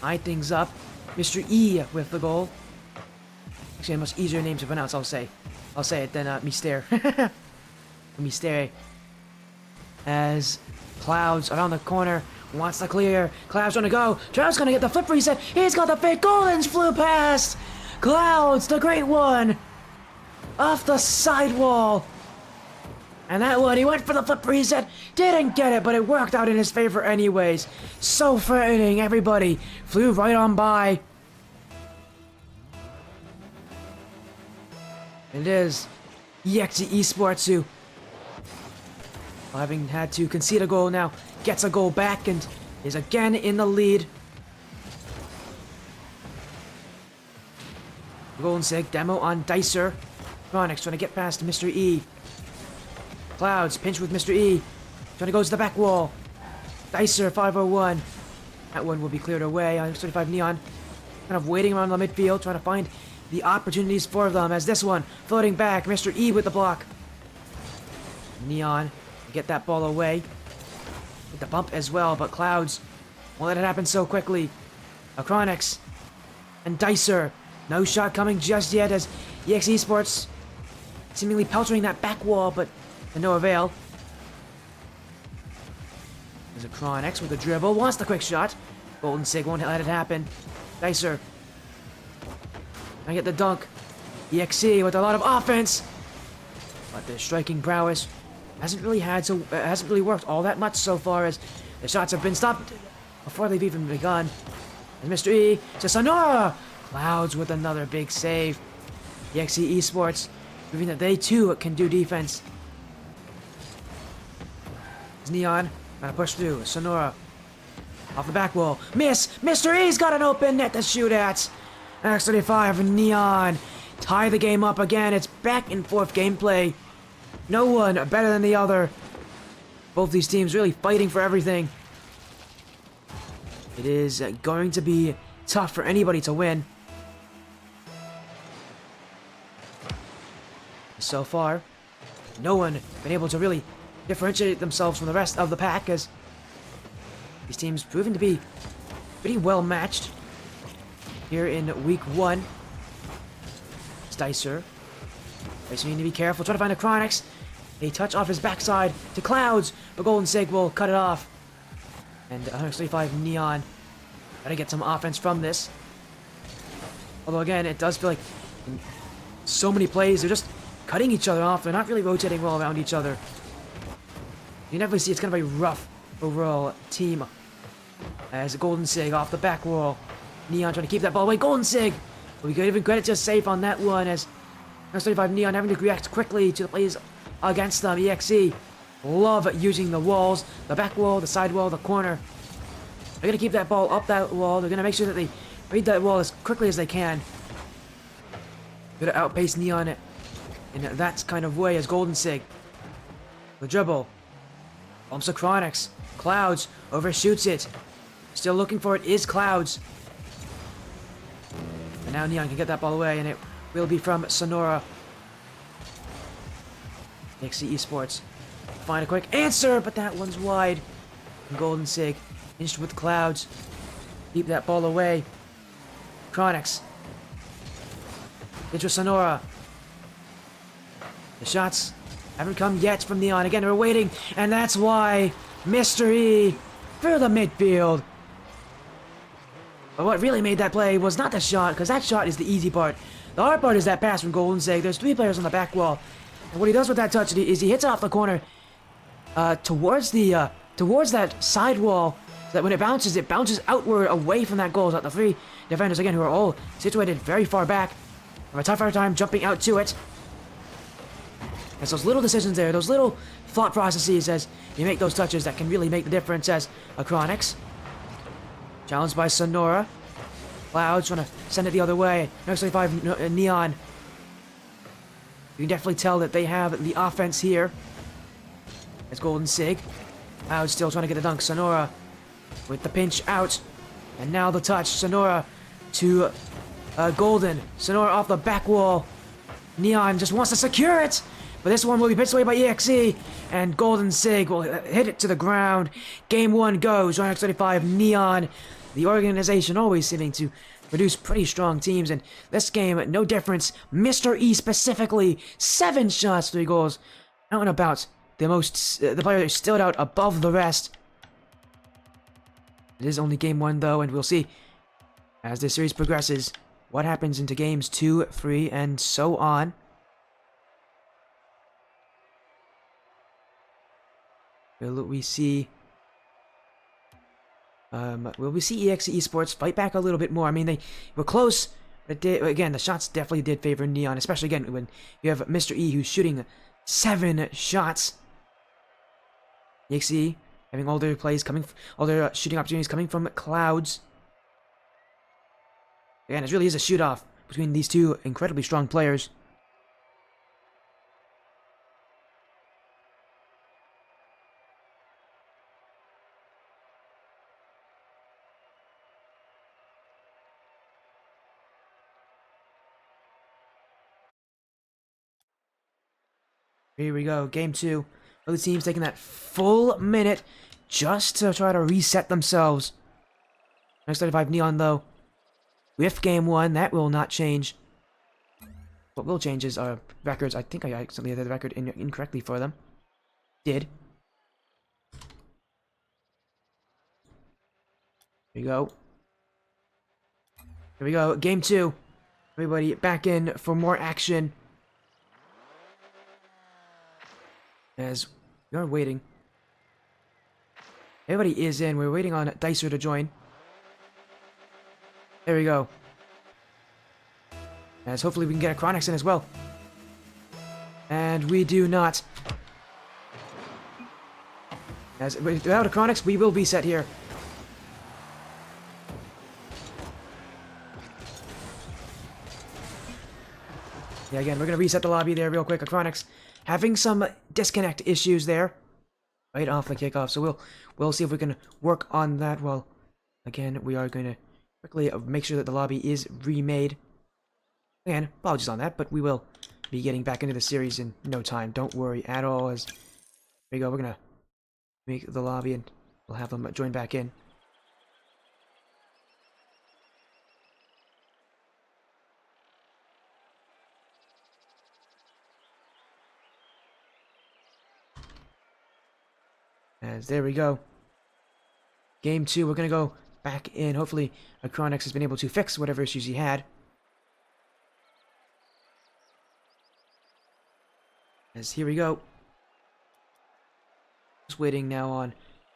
eye things up. Mr. E with the goal. Actually, a much easier name to pronounce, I'll say it than Mystère. Mystère. As Clouds around the corner wants to clear. Clouds gonna go. Clouds gonna get the flip reset. He's got the fake Golden's flew past. Clouds, the great one, off the sidewall. And that one, he went for the flip reset, didn't get it, but it worked out in his favor anyways. So threatening, everybody flew right on by. It is EXE Esports who, having had to concede a goal now, gets a goal back and is again in the lead. Golden Sig demo on Dicer. Chronix trying to get past Mr. E. Clouds pinch with Mr. E. Trying to go to the back wall. Dicer 501. That one will be cleared away on 35 Neon. Kind of waiting around the midfield, trying to find the opportunities for them as this one floating back. Mr. E with the block. Neon get that ball away. With the bump as well, but Clouds won't let it happen so quickly. Acronyx and Dicer. No shot coming just yet as EXE Esports seemingly peltering that back wall, but to no avail. There's Acronyx with a dribble. Wants the quick shot. Golden Sig won't let it happen. Dicer. I get the dunk. EXE with a lot of offense. but their striking prowess hasn't really worked all that much so far, as the shots have been stopped before they've even begun. And Mr. E to Sonora! Clouds with another big save. EXE Esports proving that they too can do defense. It's Neon trying to push through. Sonora off the back wall. Miss! Mr. E's got an open net to shoot at! X35 Neon tie the game up again. It's back and forth gameplay. No one better than the other. Both these teams really fighting for everything. It is going to be tough for anybody to win. So far, no one been able to really differentiate themselves from the rest of the pack, as these teams proven to be pretty well matched here in week 1. It's Dicer. Dicer need to be careful, try to find a Chronix. A touch off his backside to Clouds, but Golden Sig will cut it off. And 135 Neon gotta get some offense from this. Although again, it does feel like in so many plays they're just cutting each other off. They're not really rotating well around each other. You definitely see it's kind of a rough overall team. As Golden Sig off the back wall. Neon trying to keep that ball away. Golden Sig! We could even credit just safe on that one, as 135 Neon having to react quickly to the plays against them. EXE love using the walls, the back wall, the side wall, the corner. They're going to keep that ball up that wall. They're going to make sure that they read that wall as quickly as they can. Going to outpace Neon in that kind of way as Golden Sig. The dribble. Bumps the Chronix. Clouds overshoots it. Still looking for it is Clouds. And now Neon can get that ball away, and it will be from Sonora. EXE Esports find a quick answer, but that one's wide. And Golden Sig inched with Clouds. Keep that ball away. Chronix. Into Sonora. The shots haven't come yet from Neon. Again, we're waiting, and that's why Mr. E through the midfield. But what really made that play was not the shot, because that shot is the easy part. The hard part is that pass from Golden Sig. There's 3 players on the back wall. And what he does with that touch is he hits it off the corner towards that side wall, so that when it bounces outward away from that goal. So that the 3 defenders, again, who are all situated very far back, have a tougher time jumping out to it. It's those little decisions there, those little thought processes as you make those touches that can really make the difference, as a Chronix. Challenged by Sonora. Clouds trying to send it the other way. Next 25 Neon. You can definitely tell that they have the offense here. As Golden Sig. Clouds still trying to get the dunk. Sonora with the pinch out. And now the touch. Sonora to Golden. Sonora off the back wall. Neon just wants to secure it. But this one will be pitched away by EXE. And Golden Sig will hit it to the ground. Game 1 goes. X35 Neon. The organization always seeming to produce pretty strong teams. And this game, no difference. Mr. E specifically. 7 shots, 3 goals. Out and about. The player that stood out above the rest. It is only game 1 though. And we'll see as this series progresses what happens into games 2, 3, and so on. Will we see EXE Esports fight back a little bit more? I mean, they were close, but again, the shots definitely did favor Neon, especially again when you have Mr. E who's shooting 7 shots. EXE having all their plays coming, all their shooting opportunities coming from Clouds. Again, it really is a shoot-off between these 2 incredibly strong players. Here we go, game 2. Both teams taking that full minute just to try to reset themselves. Next 35 Neon, though, with game 1, that will not change. What will change is our records. I think I accidentally had the record incorrectly for them. Did. Here we go. Here we go, game 2. Everybody back in for more action. as we are waiting. Everybody is in. We're waiting on Dicer to join. There we go. As hopefully we can get a Chronix in as well. And we do not. As without a Chronix, we will be set here. Yeah, again, we're going to reset the lobby there real quick. Chronix having some disconnect issues there right off the kickoff. So we'll see if we can work on that. Well, again, we are going to quickly make sure that the lobby is remade. Again, apologies on that, but we will be getting back into the series in no time. Don't worry at all. As there we go, we're going to make the lobby and we'll have them join back in. As there we go. Game 2, we're going to go back in. Hopefully, Chronix has been able to fix whatever issues he had. As here we go. Just waiting now on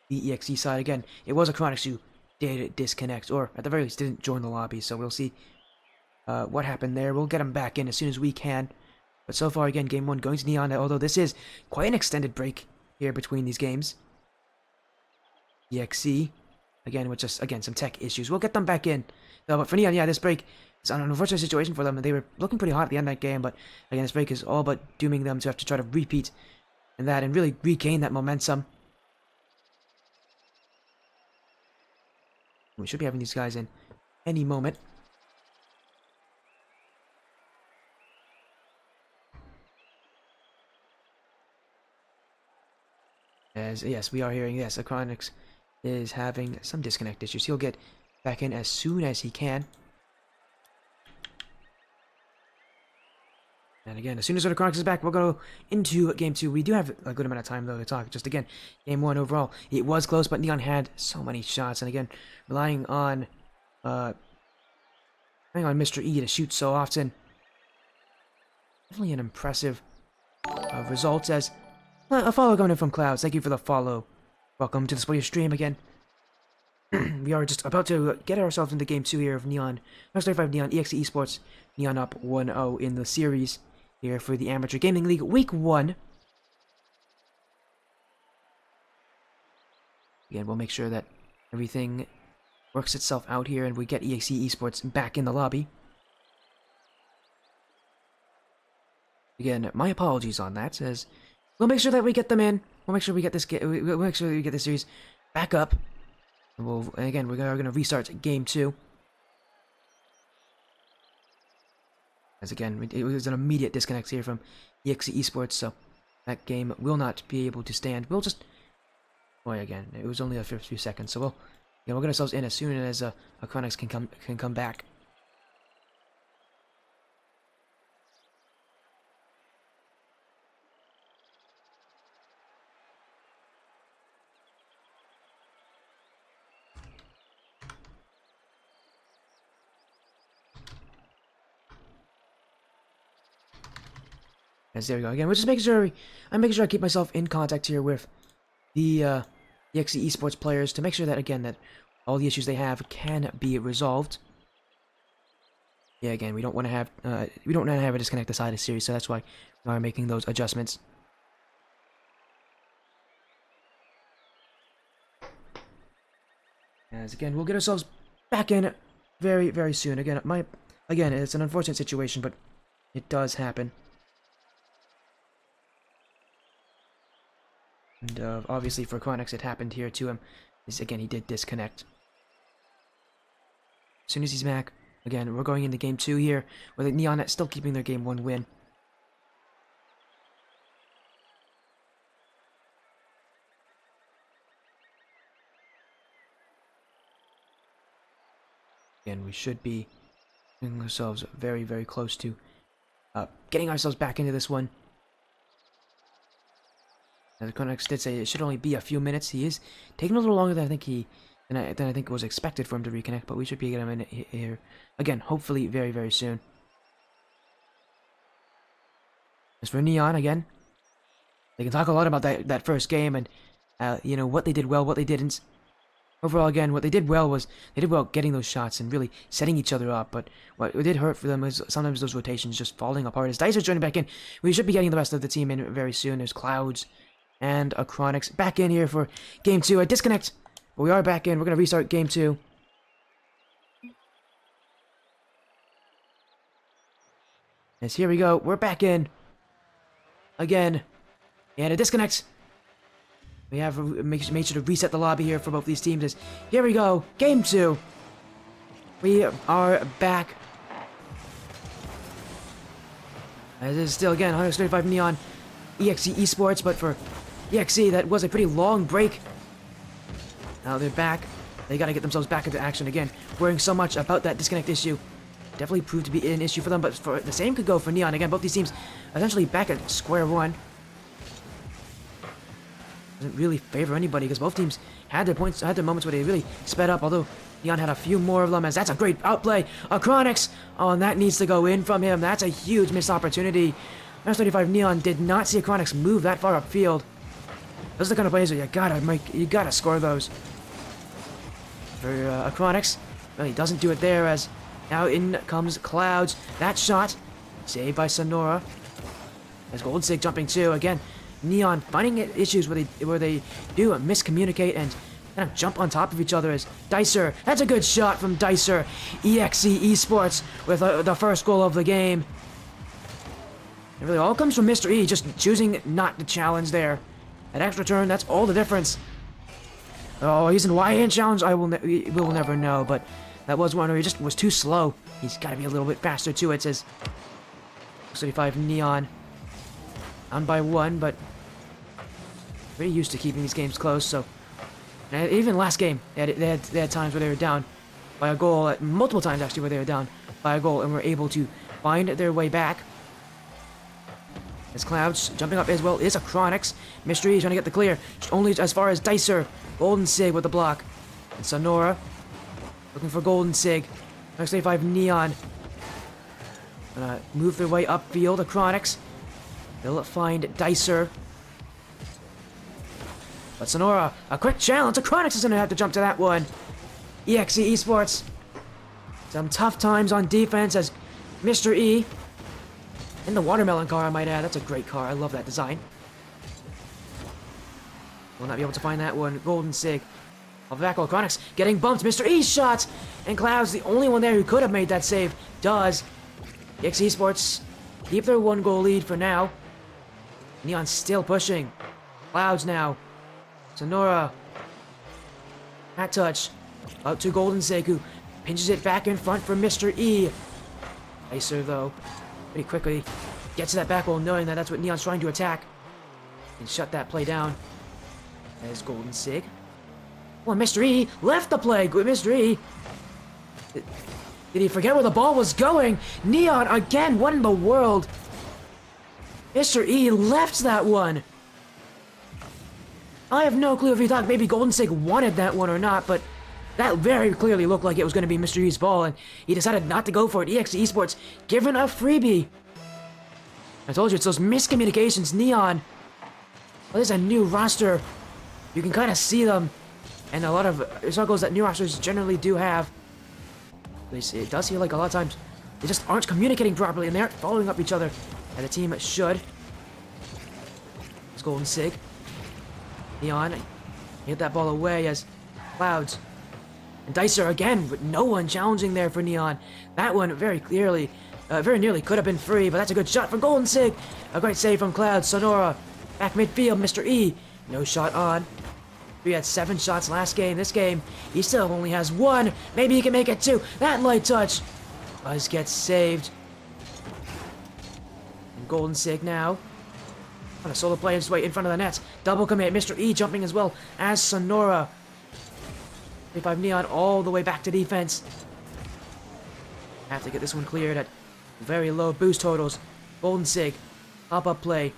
the EXE side. Again, it was Chronix who did disconnect, or at the very least didn't join the lobby, so we'll see what happened there. We'll get him back in as soon as we can. But so far, again, Game 1 going to Neon, although this is quite an extended break here between these games. EXE, again, with just, again, some tech issues. We'll get them back in. No, but for Neon, yeah, this break is an unfortunate situation for them. They were looking pretty hot at the end of that game, but again, this break is all but dooming them to have to try to repeat and that and really regain that momentum. We should be having these guys in any moment. As, yes, we are hearing, yes, Chronix is having some disconnect issues. He'll get back in as soon as he can. And again, as soon as Chronix is back, we'll go into Game 2. We do have a good amount of time, though, to talk. Just again, Game 1 overall, it was close, but Neon had so many shots. And again, relying on Mr. E to shoot so often. Definitely an impressive result. As a follow coming in from Clouds. Thank you for the follow. Welcome to the Spoiler stream again. We are just about to get ourselves into Game 2 here of Neon. Next 35 Neon, EXE Esports. Neon up 1-0 in the series here for the Amateur Gaming League Week 1. Again, we'll make sure that everything works itself out here and we get EXE Esports back in the lobby. Again, my apologies on that, as we'll make sure that we get them in. We'll make sure we get this. We'll make sure that we get this series back up. And again, we're going to restart Game 2. As again, it was an immediate disconnect here from EXE Esports, so that game will not be able to stand. We'll just, boy, again, it was only a few seconds, so we'll get ourselves in as soon as Chronix can come back. As there we go. Again, we're just making sure I'm making sure I keep myself in contact here with the EXE Esports players to make sure that again that all the issues they have can be resolved. Yeah, again, we don't want to have a disconnect aside of series, so that's why we are making those adjustments. As again, we'll get ourselves back in very, very soon. Again, it's an unfortunate situation, but it does happen. And obviously for Chronix it happened here to him. Again, he did disconnect. As soon as he's back, again, we're going into Game 2 here, with Neon still keeping their Game 1 win. Again, we should be getting ourselves very, very close to getting ourselves back into this one. As Chronix did say, it should only be a few minutes. He is taking a little longer than I think it was expected for him to reconnect, but we should be getting him in here again, hopefully very, very soon. As for Neon again, They can talk a lot about that first game and, you know, what they did well, what they didn't. Overall, again, what they did well was they did well getting those shots and really setting each other up. But what did hurt for them is sometimes those rotations just falling apart. As Dicer's joining back in, we should be getting the rest of the team in very soon. There's Clouds and Acronics back in here for Game 2. A disconnect, but we are back in. We're going to restart Game 2. As here we go. We're back in. Again. And a disconnect. We have made sure to reset the lobby here for both these teams. As here we go, Game 2. We are back. As it is still again 135 Neon EXE Esports, but for EXE that was a pretty long break. Now they're back. They got to get themselves back into action again. Worrying so much about that disconnect issue. Definitely proved to be an issue for them, but for the same could go for Neon. Again, both these teams essentially back at square one. Doesn't really favor anybody because both teams had their points, had their moments where they really sped up, although Neon had a few more of them, as that's a great outplay. Acronics, oh, and that needs to go in from him. That's a huge missed opportunity. S35 Neon did not see Acronics move that far upfield. Those are the kind of plays where you gotta score those. For Acronics, well, he doesn't do it there, as now in comes Clouds. That shot, saved by Sonora. As Golden Sig jumping too, again. Neon finding issues where they do miscommunicate and kind of jump on top of each other. As Dicer, that's a good shot from Dicer. EXE Esports with the first goal of the game. It really all comes from Mr. E just choosing not to challenge there. At extra turn, that's all the difference. Oh, he's in Y-hand challenge. We will never know, but that was one where he just was too slow. He's got to be a little bit faster too. It says 35 Neon down by 1, but pretty used to keeping these games close. So even last game, they had times where they were down by a goal, multiple times actually where they were down by a goal, and were able to find their way back. As Clouds jumping up as well is Acronics. Mystery trying to get the clear, just only as far as Dicer. Golden Sig with the block, and Sonora looking for Golden Sig. Next 85 Neon gonna move their way upfield. Acronics, they'll find Dicer. But Sonora, a quick challenge. Acronics is going to have to jump to that one. EXE Esports. Some tough times on defense as Mr. E. In the watermelon car, I might add. That's a great car. I love that design. Will not be able to find that one. Golden Sig. Of back, Acronics getting bumped. Mr. E's shot. And Cloud's the only one there who could have made that save. Does. EXE Esports keep their 1-goal lead for now. Neon still pushing. Clouds now. Sonora. Hat touch. Out to Golden Sig, who pinches it back in front for Mr. E. Dicer, though, pretty quickly gets to that back goal, knowing that that's what Neon's trying to attack. And shut that play down. There's Golden Sig. Well, Mr. E left the play. Good Mr. E. Did he forget where the ball was going? Neon again. What in the world? Mr. E left that one. I have no clue if he thought maybe Golden Sig wanted that one or not, but that very clearly looked like it was going to be Mr. E's ball, and he decided not to go for it. EXE Esports giving a freebie. I told you, it's those miscommunications. Neon. Well, there's a new roster. You can kind of see them, and a lot of struggles that new rosters generally do have. It does feel like a lot of times they just aren't communicating properly, and they aren't following up each other as a team should. It's Golden Sig. Neon hit that ball away as Clouds and Dicer again with no one challenging there for Neon. That one very clearly, very nearly could have been free, but that's a good shot from Golden Sig. A great save from Clouds. Sonora back midfield. Mr. E, no shot on. He had 7 shots last game. This game, he still only has 1. Maybe he can make it 2. That light touch. Buzz gets saved. And Golden Sig now on a solo play his way in front of the net. Double commit. Mr. E jumping as well as Sonora. 35 Neon all the way back to defense. Have to get this one cleared at very low boost totals. Golden Sig. Pop-up play.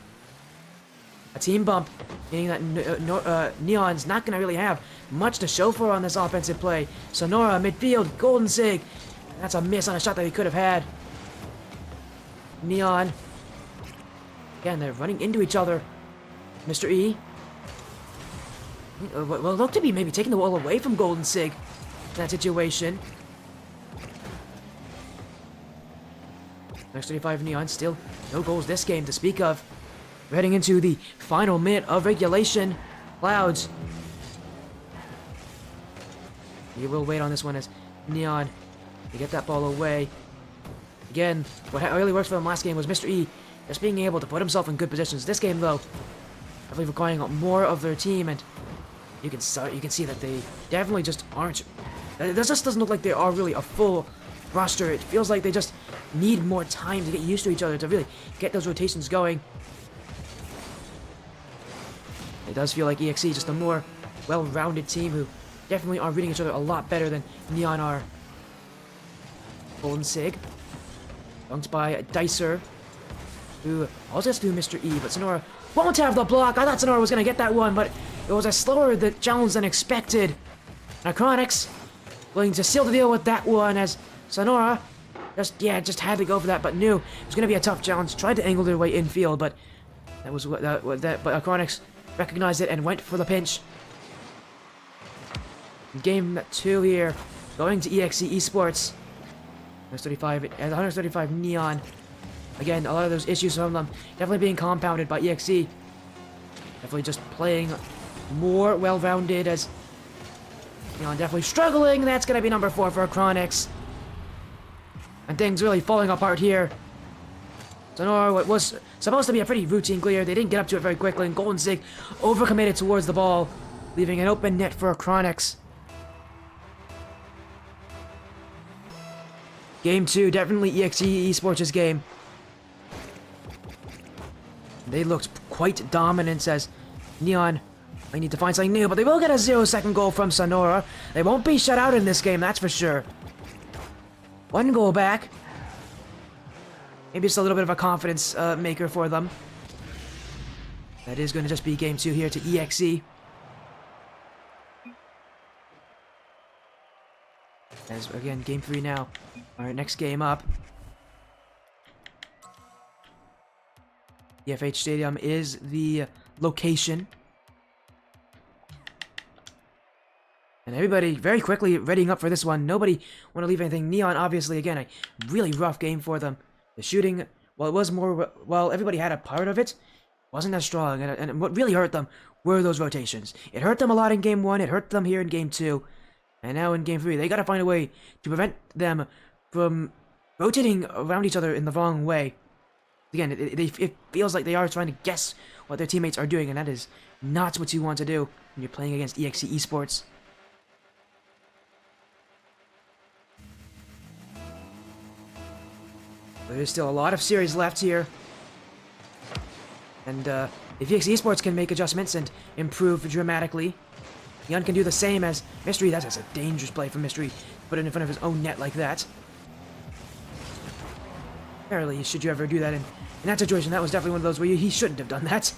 A team bump. Meaning that Neon's not going to really have much to show for on this offensive play. Sonora midfield. Golden Sig. That's a miss on a shot that he could have had. Neon. Again, they're running into each other. Mr. E. Well, look to be maybe taking the ball away from Golden Sig in that situation. Next 35 Neon, still no goals this game to speak of. We're heading into the final minute of regulation. Clouds. You will wait on this one as Neon to get that ball away. Again, what really worked for them last game was Mr. E just being able to put himself in good positions. This game, though, definitely requiring more of their team, and you can see that they definitely just aren't. This just doesn't look like they are really a full roster. It feels like they just need more time to get used to each other to really get those rotations going. It does feel like EXE just a more well-rounded team who definitely are reading each other a lot better than Neon are. Golden Sig. Dunked by Dicer, who also has to do Mr. E, but Sonora won't have the block. I thought Sonora was going to get that one, but it was a slower challenge than expected. Necronics willing to seal the deal with that one as Sonora just had to go for that, but knew it was going to be a tough challenge. Tried to angle their way infield, but but Necronics recognized it and went for the pinch. Game 2 here, going to EXE Esports. 135 Neon. Again, a lot of those issues from them definitely being compounded by EXE. Definitely just playing more well-rounded as Neon definitely struggling. That's going to be number 4 for Acronix. And things really falling apart here. Sonora, what was supposed to be a pretty routine clear, they didn't get up to it very quickly, and Golden Sig overcommitted towards the ball, leaving an open net for Acronix. Game 2, definitely EXE Esports' game. They looked quite dominant as Neon might need to find something new, but they will get a 0-second goal from Sonora. They won't be shut out in this game, that's for sure. 1 goal back. Maybe just a little bit of a confidence maker for them. That is going to just be game 2 here to EXE. As again, game 3 now. Alright, next game up. The FH Stadium is the location. And everybody very quickly readying up for this one. Nobody want to leave anything. Neon, obviously, again, a really rough game for them. The shooting, well, it was more, well, everybody had a part of it. Wasn't as strong. And what really hurt them were those rotations. It hurt them a lot in game 1. It hurt them here in game 2. And now in game 3, they got to find a way to prevent them from rotating around each other in the wrong way. Again, it feels like they are trying to guess what their teammates are doing, and that is not what you want to do when you're playing against EXE Esports. There's still a lot of series left here. And if EXE Esports can make adjustments and improve dramatically, Neon can do the same as Mystery. That's a dangerous play for Mystery. Put it in front of his own net like that. Apparently, should you ever do that in that situation, that was definitely one of those where he shouldn't have done that.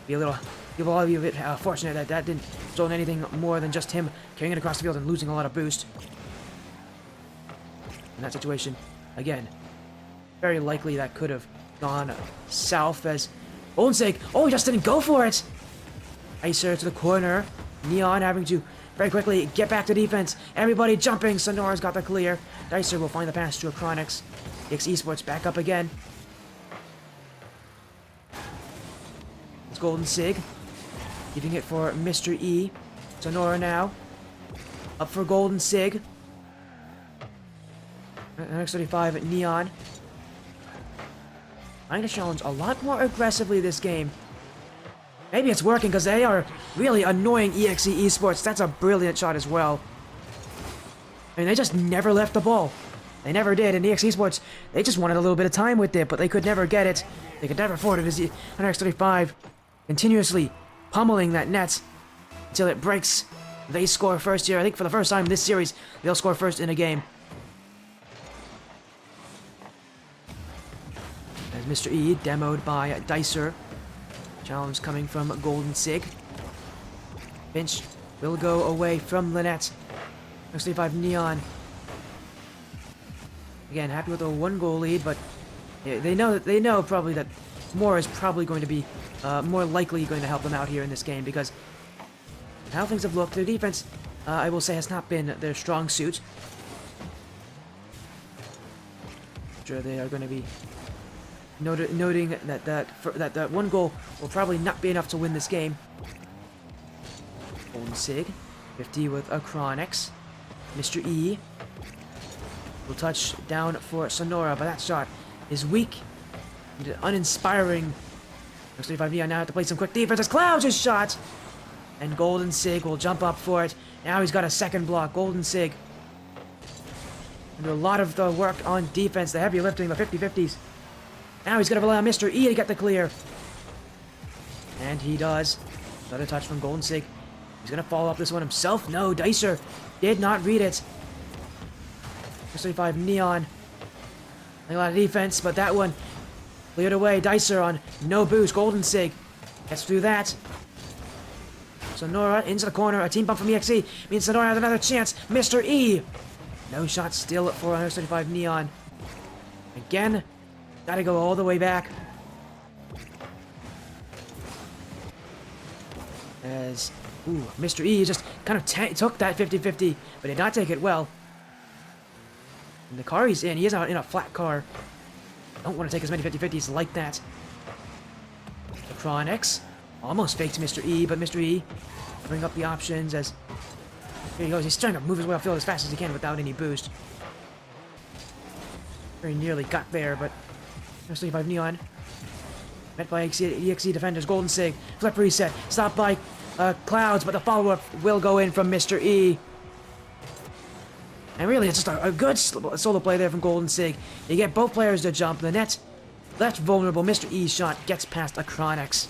Be a bit fortunate that that didn't result in anything more than just him carrying it across the field and losing a lot of boost. In that situation, again, very likely that could have gone south as Golden Sig, oh, he just didn't go for it! Icer to the corner. Neon having to very quickly get back to defense. Everybody jumping. Sonora's got the clear. Dicer will find the pass to Acronix. EXE Esports back up again. It's Golden Sig. Giving it for Mr. E. Sonora now. Up for Golden Sig. Next 35 Neon. Trying to challenge a lot more aggressively this game. Maybe it's working because they are really annoying EXE Esports. That's a brilliant shot as well. I mean, they just never left the ball. They never did. And EXE Esports, they just wanted a little bit of time with it, but they could never get it. They could never afford it as NX35 continuously pummeling that net until it breaks. They score first here. I think for the first time this series, they'll score first in a game. As Mr. E, demoed by Dicer. Challenge coming from Golden Sig. Finch will go away from the net. X35 Neon. Again, happy with a 1-goal lead, but they know probably that more is probably going to be more likely going to help them out here in this game, because how things have looked, their defense, I will say, has not been their strong suit. Sure, they are going to be noting that one goal will probably not be enough to win this game. Golden Sig, 50 with a Chronix. Mr. E will touch down for Sonora, but that shot is weak and uninspiring. Looks 35 Neon now have to play some quick defense as Clouds is shot! And Golden Sig will jump up for it. Now he's got a second block. Golden Sig do a lot of the work on defense, the heavy lifting, the 50-50s. Now he's going to rely on Mr. E to get the clear. And he does. Another touch from Golden Sig. He's going to follow up this one himself. No, Dicer did not read it. 35 Neon. A lot of defense, but that one cleared away. Dicer on no boost. Golden Sig gets through that. Sonora into the corner. A team bump from EXE means Sonora has another chance. Mr. E. No shot still at 435 Neon. Again, gotta go all the way back. As, Mr. E just kind of took that 50-50, but did not take it well. And the car he's in, he is out in a flat car. Don't want to take as many 50-50s like that. The Chronix almost faked Mr. E, but Mr. E bring up the options as here he goes. He's trying to move his way upfield as fast as he can without any boost. Very nearly got there, but 35 Neon. Met by EXE defenders. Golden Sig. Flip reset. Stopped by Clouds, but the follow-up will go in from Mr. E. And really, it's just a good solo play there from Golden Sig. You get both players to jump. The net left vulnerable. Mr. E's shot gets past a Chronix.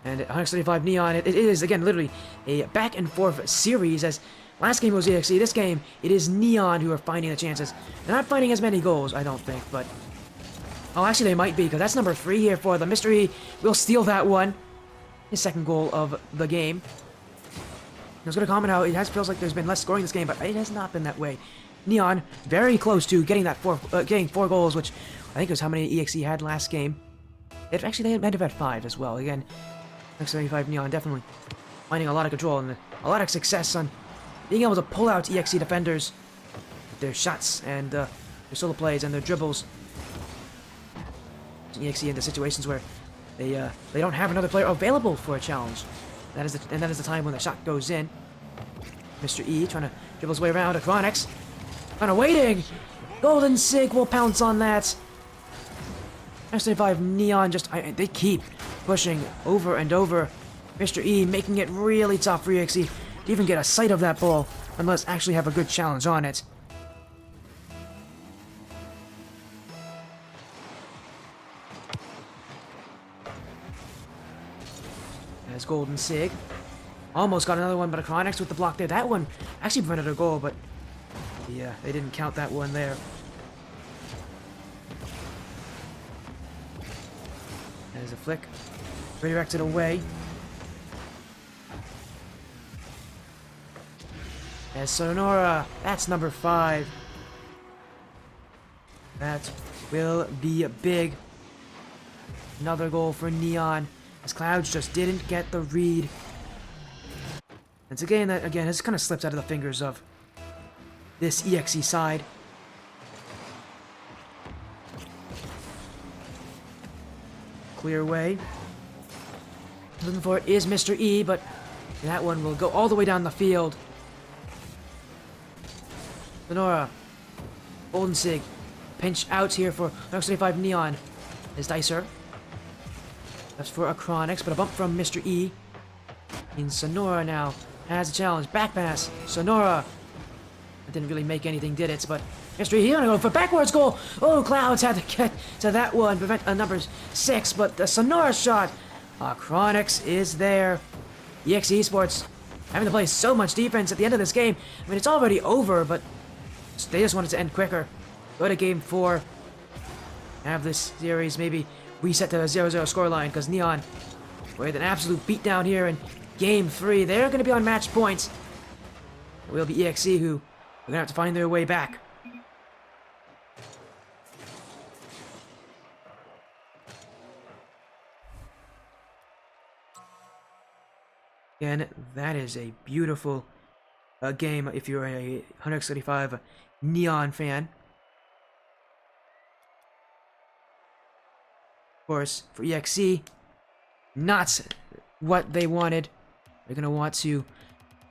And 135 Neon, it is, again, literally a back-and-forth series, as last game was EXE. This game, it is Neon who are finding the chances. They're not finding as many goals, I don't think, but... Oh, actually, they might be, because that's number 3 here for them. Mr. E will steal that one. His second goal of the game. I was going to comment how it feels like there's been less scoring this game, but it has not been that way. Neon, very close to getting that 4 goals, which I think was how many EXE had last game. Actually, they might have had 5 as well. Again, 75 Neon definitely finding a lot of control and a lot of success on being able to pull out EXE defenders with their shots and their solo plays and their dribbles. EXE into situations where they don't have another player available for a challenge. That is the time when the shot goes in. Mr. E trying to dribble his way around. Chronix kind of waiting. Golden Sig will pounce on that. 75 Neon just they keep pushing over and over. Mr. E making it really tough for EXE to even get a sight of that ball unless actually have a good challenge on it. As Golden Sig almost got another one, but a Chronix with the block there. That one actually prevented a goal, but yeah, they didn't count that one there. There's a flick. Redirected away. As Sonora, that's number 5. That will be big. Another goal for Neon, as Clouds just didn't get the read. It's a game that, again, has kind of slipped out of the fingers of this EXE side. Clear away. Looking for it is Mr. E, but that one will go all the way down the field. Sonora. Golden Sig. Pinch out here for 75 Neon. Is Dicer. That's for a Chronix, but a bump from Mr. E. And Sonora now has a challenge. Back pass. Sonora. It didn't really make anything, did it? But Mr. E, he's gonna go for backwards goal. Oh, Clouds had to get to that one. Prevent number 6, but the Sonora shot. Chronix is there. EX Esports having to play so much defense at the end of this game. I mean, it's already over, but they just wanted to end quicker. Go to game 4. Have this series maybe reset to a 0-0 scoreline, because Neon with an absolute beatdown here in game 3. They're going to be on match points. It will be EXE who are going to have to find their way back. Again, that is a beautiful game if you're a 135 Neon fan. Of course, for EXE, not what they wanted. They're going to want to...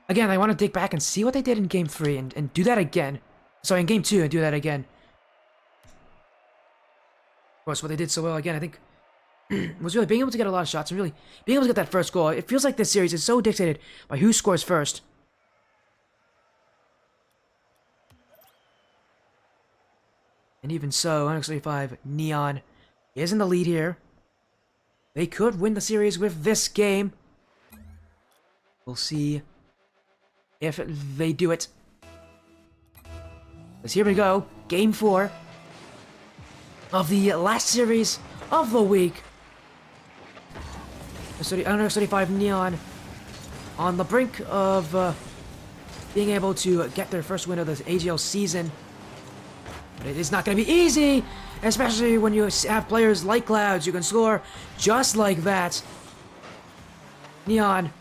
Again, I want to dig back and see what they did in Game 3 and do that again. Sorry, in Game 2 and do that again. Of course, what they did so well again, I think, was really being able to get a lot of shots and really being able to get that first goal. It feels like this series is so dictated by who scores first. And even so, 135 Neon is in the lead here. They could win the series with this game. We'll see if they do it. Because here we go, Game 4 of the last series of the week. 135 Neon on the brink of being able to get their first win of the AGL season. But it is not going to be easy, especially when you have players like Clouds. You can score just like that. Neon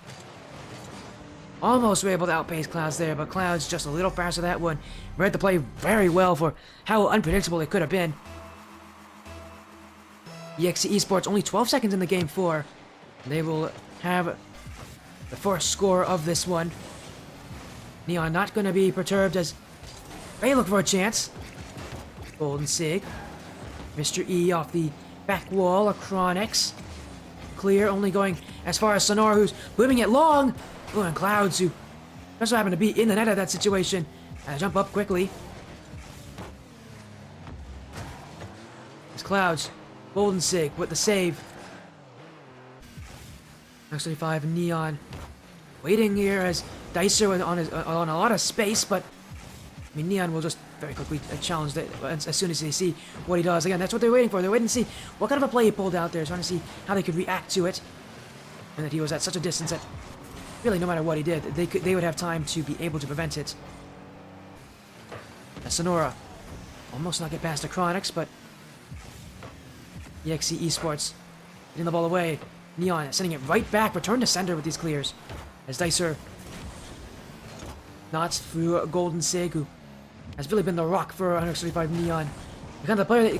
almost were able to outpace Clouds there, but Clouds just a little faster that one. Read the play very well for how unpredictable it could have been. EXE Esports only 12 seconds in the Game 4. They will have the first score of this one. Neon not going to be perturbed as they look for a chance. Golden Sig. Mr. E off the back wall. Acronics. Clear, only going as far as Sonora, who's moving it long. Oh, and Clouds, who just so happened to be in the net of that situation. Jump up quickly. It's Clouds. Golden Sig with the save. Next 35 Neon waiting here as Dicer was on a lot of space, but I mean Neon will just very quickly challenge that as soon as they see what he does. Again, that's what they're waiting for. They're waiting to see what kind of a play he pulled out there, trying to see how they could react to it, and that he was at such a distance that really no matter what he did, they would have time to be able to prevent it. As Sonora almost not get past Acronics, but EXE Esports getting the ball away. Neon sending it right back, return to sender with these clears. As Dicer knots through Golden Sig, who has really been the rock for 135 Neon. The kind of player that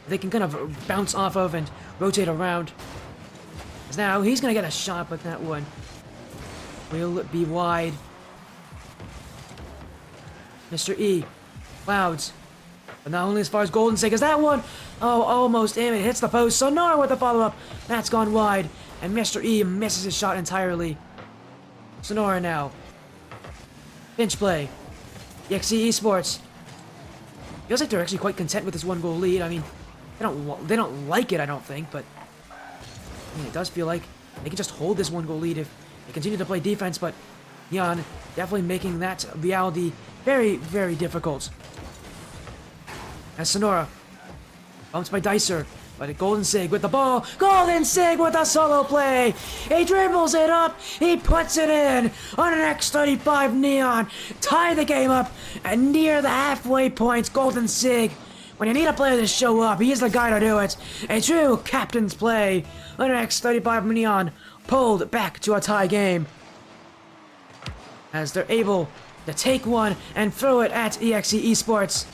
they can kind of bounce off of and rotate around. As now he's gonna get a shot, but that one will be wide. Mr. E, Clouds. But not only as far as Golden Sig as that one. Oh, almost in. It hits the post. Sonora with the follow-up. That's gone wide. And Mr. E misses his shot entirely. Sonora now. Pinch play. EXE Esports. Feels like they're actually quite content with this one-goal lead. I mean, they don't like it, I don't think, but I mean, it does feel like they can just hold this one-goal lead if they continue to play defense, but Neon definitely making that reality very, very difficult. As Sonora bumped by Dicer, but Golden Sig with the ball. Golden Sig with a solo play. He dribbles it up. He puts it in on an X35 Neon. Tie the game up and near the halfway point. Golden Sig, when you need a player to show up, he is the guy to do it. A true captain's play on an X35 Neon pulled back to a tie game. As they're able to take one and throw it at EXE Esports.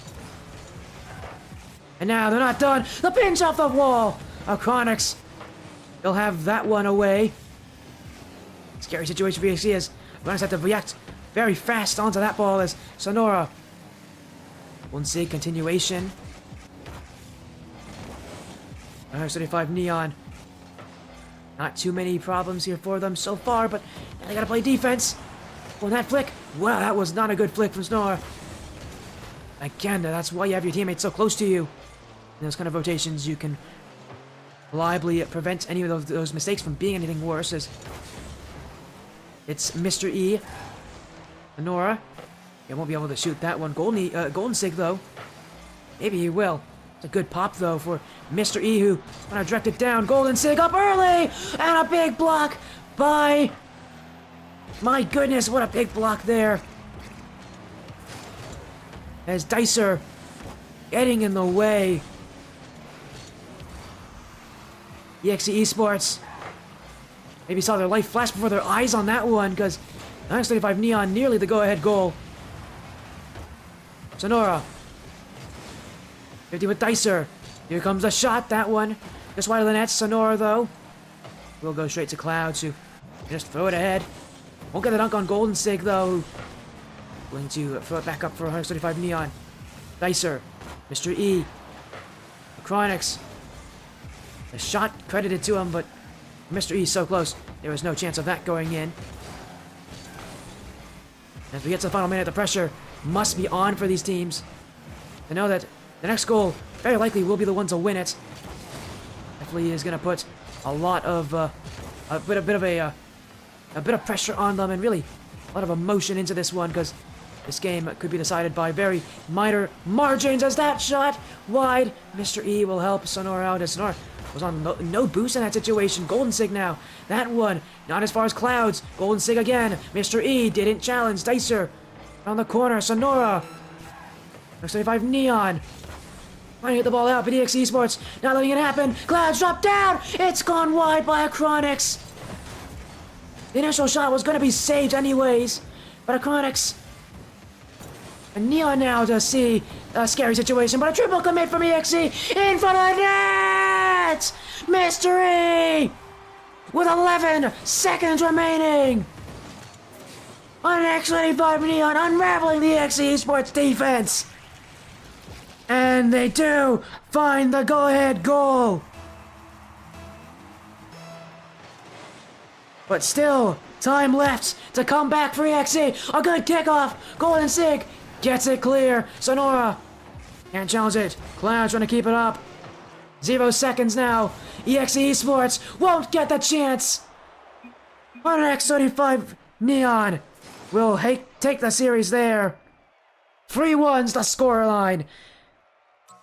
And now they're not done. The pinch off the wall. Acronics. They'll have that one away. Scary situation for EXE as Acronics have to react very fast onto that ball as Sonora. Won't see continuation. 135 Neon. Not too many problems here for them so far, but they gotta play defense. Oh, that flick. Wow, that was not a good flick from Sonora. Again, that's why you have your teammates so close to you. In those kind of rotations, you can reliably prevent any of those mistakes from being anything worse. As it's Mr. E. Sonora. He won't be able to shoot that one. Golden Sig, though. Maybe he will. It's a good pop, though, for Mr. E, who want to direct it down. Golden Sig up early! And a big block by... My goodness, what a big block there. As Dicer getting in the way. EXE Esports maybe saw their life flash before their eyes on that one, because 935 Neon nearly the go-ahead goal. Sonora. 50 with Dicer. Here comes the shot, that one. Just wide of the net. Sonora, though, will go straight to Clouds, who just throw it ahead. Won't get the dunk on Golden Sig, though. Going to throw it back up for 135 Neon. Dicer. Mr. E. Chronics. The shot credited to him, but Mr. E so close. There was no chance of that going in. As we get to the final minute, the pressure must be on for these teams to know that the next goal very likely will be the one to win it. Definitely is going to put a lot of a bit of pressure on them, and really a lot of emotion into this one, because this game could be decided by very minor margins. As that shot wide, Mr. E will help Sonora out, as Sonora was on no boost in that situation. Golden Sig now. That one, not as far as Clouds. Golden Sig again. Mr. E didn't challenge. Dicer around the corner. Sonora. 35 Neon. Trying to get the ball out, but EX Esports not letting it happen. Clouds drop down. It's gone wide by Acronics. The initial shot was going to be saved anyways, but Acronics and Neon now to see a scary situation, but a triple commit from EXE in front of the net! Mystery! With 11 seconds remaining! On an X25 Neon unraveling the EXE Esports defense! And they do find the go-ahead goal! But still, time left to come back for EXE. A good kickoff! Golden Sig gets it clear. Sonora can't challenge it. Cloud trying to keep it up. 0 seconds now. EXE Esports won't get the chance. On an X35 Neon will take the series there. 3-1's the scoreline.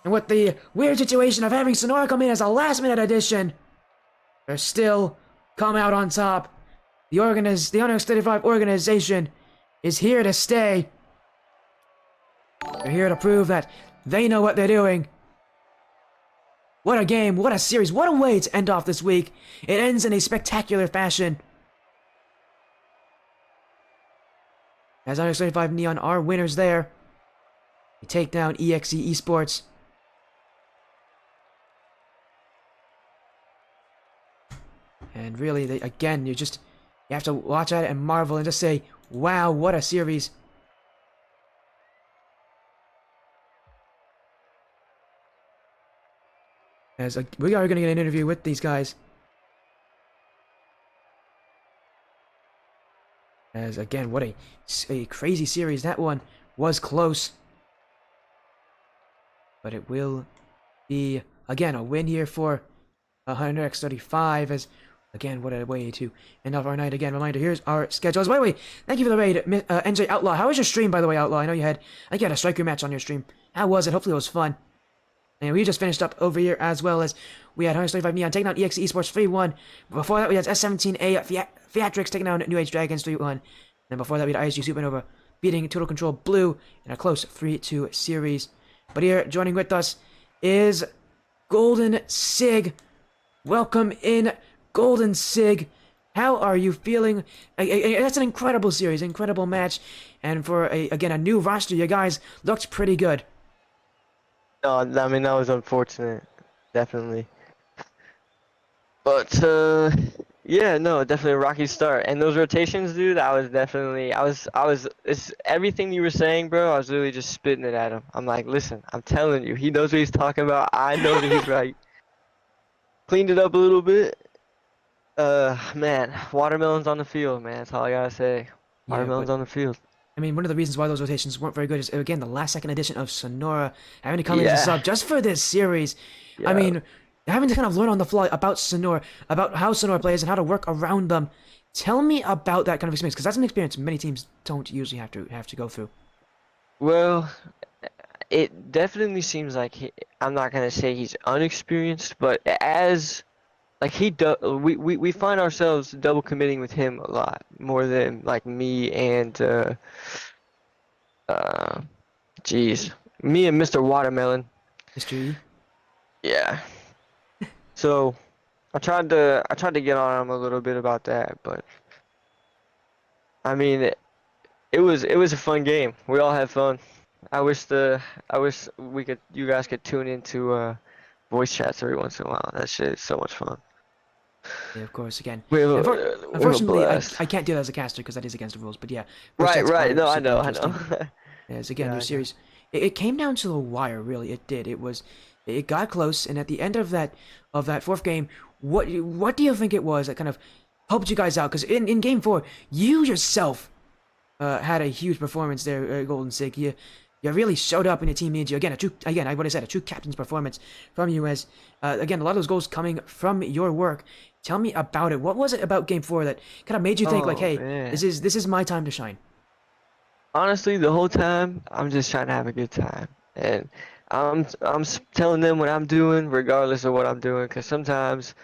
And with the weird situation of having Sonora come in as a last-minute addition, they're still come out on top. The X35 organization is here to stay. They're here to prove that they know what they're doing. What a game, what a series, what a way to end off this week. It ends in a spectacular fashion. As X35 Neon are winners there. They take down EXE Esports. And really, again, you have to watch at it and marvel and just say, wow, what a series. As we are going to get an interview with these guys. As again, what a crazy series. That one was close. But it will be, again, a win here for 100x35. As, again, what a way to end off our night. Again, reminder, here's our schedules. By the way, thank you for the raid, NJ Outlaw. How was your stream, by the way, Outlaw? I know you had a striker match on your stream. How was it? Hopefully it was fun. And we just finished up over here, as well as we had 135 Neon taking out EXE Esports 3-1. Before that, we had S17A Theatricks taking down New Age Dragons 3-1. And before that, we had ISG Supernova beating Total Control Blue in a close 3-2 series. But here, joining with us is Golden Sig. Welcome in, Golden Sig. How are you feeling? That's an incredible series, incredible match. And for, again, a new roster, you guys looked pretty good. No, I mean, that was unfortunate, definitely. But, yeah, no, definitely a rocky start. And those rotations, dude, it's everything you were saying, bro, I was literally just spitting it at him. I'm like, listen, I'm telling you, he knows what he's talking about. I know that he's right. Cleaned it up a little bit. Man, watermelons on the field, man, that's all I gotta say. Watermelons on the field. I mean, one of the reasons why those rotations weren't very good is, again, the last-second addition of Sonora having to come in as a sub just for this series. Yeah. I mean, having to kind of learn on the fly about Sonora, about how Sonora plays and how to work around them. Tell me about that kind of experience, because that's an experience many teams don't usually have to go through. Well, it definitely seems like I'm not gonna say he's unexperienced, but as like we find ourselves double committing with him a lot more than like me and Mr. Watermelon. Mr. E? Yeah. So I tried to get on him a little bit about that, but I mean, it was a fun game. We all had fun. I wish you guys could tune into voice chats every once in a while. That shit is so much fun. Yeah, of course. Again, We have a unfortunately, blast. I can't do that as a caster because that is against the rules. But yeah, voice Right, chats right. are No, I super know, I interesting. know. As again, Yeah, your I know. series, it came down to the wire. Really, it did. It got close, and at the end of that fourth game, what do you think it was that kind of helped you guys out? Because in game four, you yourself had a huge performance there, Golden Sig. You really showed up in a team needs you. What I said, a true captain's performance from you. As again, a lot of those goals coming from your work. Tell me about it. What was it about Game 4 that kind of made you think like, Oh hey, man. this is my time to shine? Honestly, the whole time I'm just trying to have a good time, and telling them what I'm doing, regardless of what I'm doing. Cause sometimes,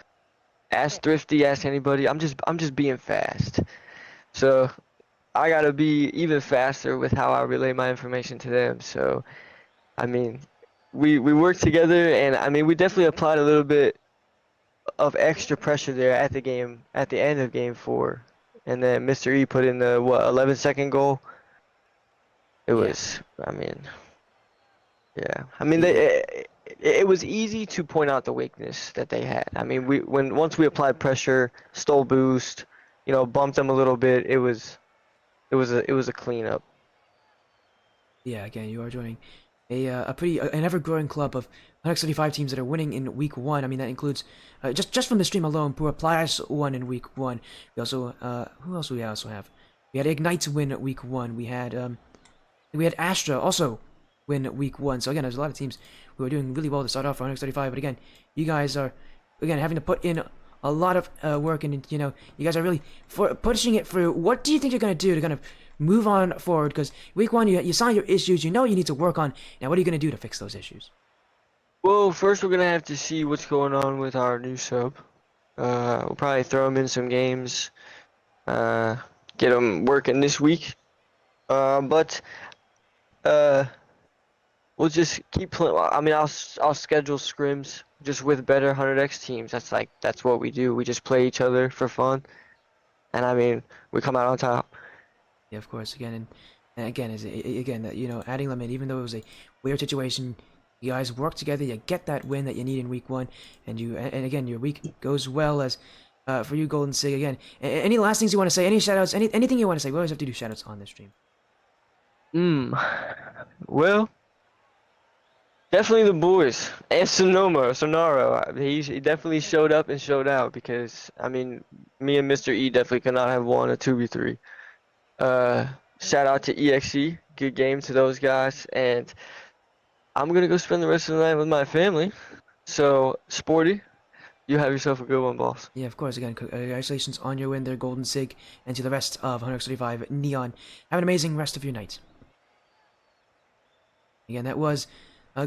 ask Thrifty, ask anybody, I'm just being fast. So I gotta be even faster with how I relay my information to them. So I mean, we worked together, and I mean we definitely applied a little bit of extra pressure there at the end of game four, and then Mr. E put in the 11-second goal. It Yeah. was, I mean, yeah. I mean, Yeah. it was easy to point out the weakness that they had. I mean, once we applied pressure, stole boost, bumped them a little bit, it was a cleanup. Yeah, again, you are joining an ever-growing club of 135 teams that are winning in week one. I mean, that includes just from the stream alone, Pura Playas won in week one. We also who else we also have? We had Ignite win at week one. We had Astra also win week one. So again, there's a lot of teams who are doing really well to start off for 135. But again, you guys are having to put in a lot of work, and you guys are really pushing it through. What do you think you're gonna do to kind of move on forward? Because week one, you saw your issues. You know what you need to work on. Now, what are you gonna do to fix those issues? Well, first we're gonna have to see what's going on with our new sub. We'll probably throw him in some games, uh, get him working this week. But uh, we'll just keep playing. I mean, I'll schedule scrims just with better 100x teams. That's what we do. We just play each other for fun, and I mean, we come out on top. Yeah, of course. Again, and again, again that adding them in, even though it was a weird situation, you guys work together. You get that win that you need in week one, and again, your week goes well as for you, Golden Sig. Again, any last things you want to say? Any shoutouts? Anything you want to say? We always have to do shoutouts on this stream. Well, definitely the boys and Sonaro. He definitely showed up and showed out because I mean, me and Mr. E definitely could not have won a 2v3. Shout out to EXE, good game to those guys, and I'm gonna go spend the rest of the night with my family. So, Sporty, you have yourself a good one, boss. Yeah, of course. Again, congratulations on your win there, Golden Sig, and to the rest of 135 Neon. Have an amazing rest of your night. Again, that was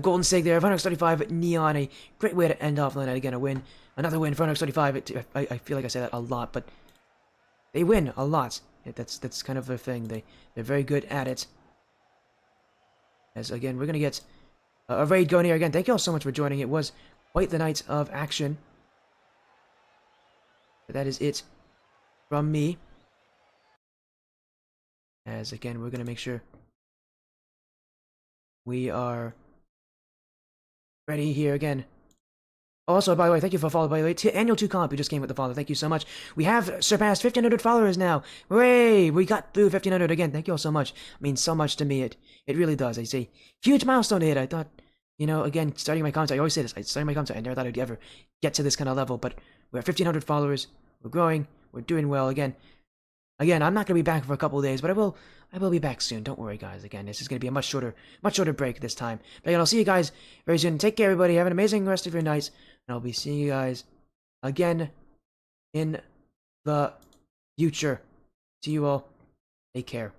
Golden Sig there of 135 Neon. A great way to end off the night. Again, a win. Another win for 135. I feel like I say that a lot, but they win a lot. That's kind of their thing. They're very good at it. As again, we're gonna get a raid going here again. Thank you all so much for joining. It was quite the night of action. But that is it from me. As again, we're gonna make sure we are ready here again. Also, by the way, thank you for following. By the way, Annual 2 Comp, who just came with the follow. Thank you so much. We have surpassed 1,500 followers now. Hooray! We got through 1,500 again. Thank you all so much. It means so much to me. It really does. It's a huge milestone to hit. I thought, again, starting my content, I always say this. Starting my content, I never thought I'd ever get to this kind of level. But we're at 1,500 followers. We're growing. We're doing well. Again, I'm not gonna be back for a couple of days, but I will be back soon. Don't worry, guys. Again, this is gonna be a much shorter break this time. But again, I'll see you guys very soon. Take care, everybody. Have an amazing rest of your nights. And I'll be seeing you guys again in the future. See you all. Take care.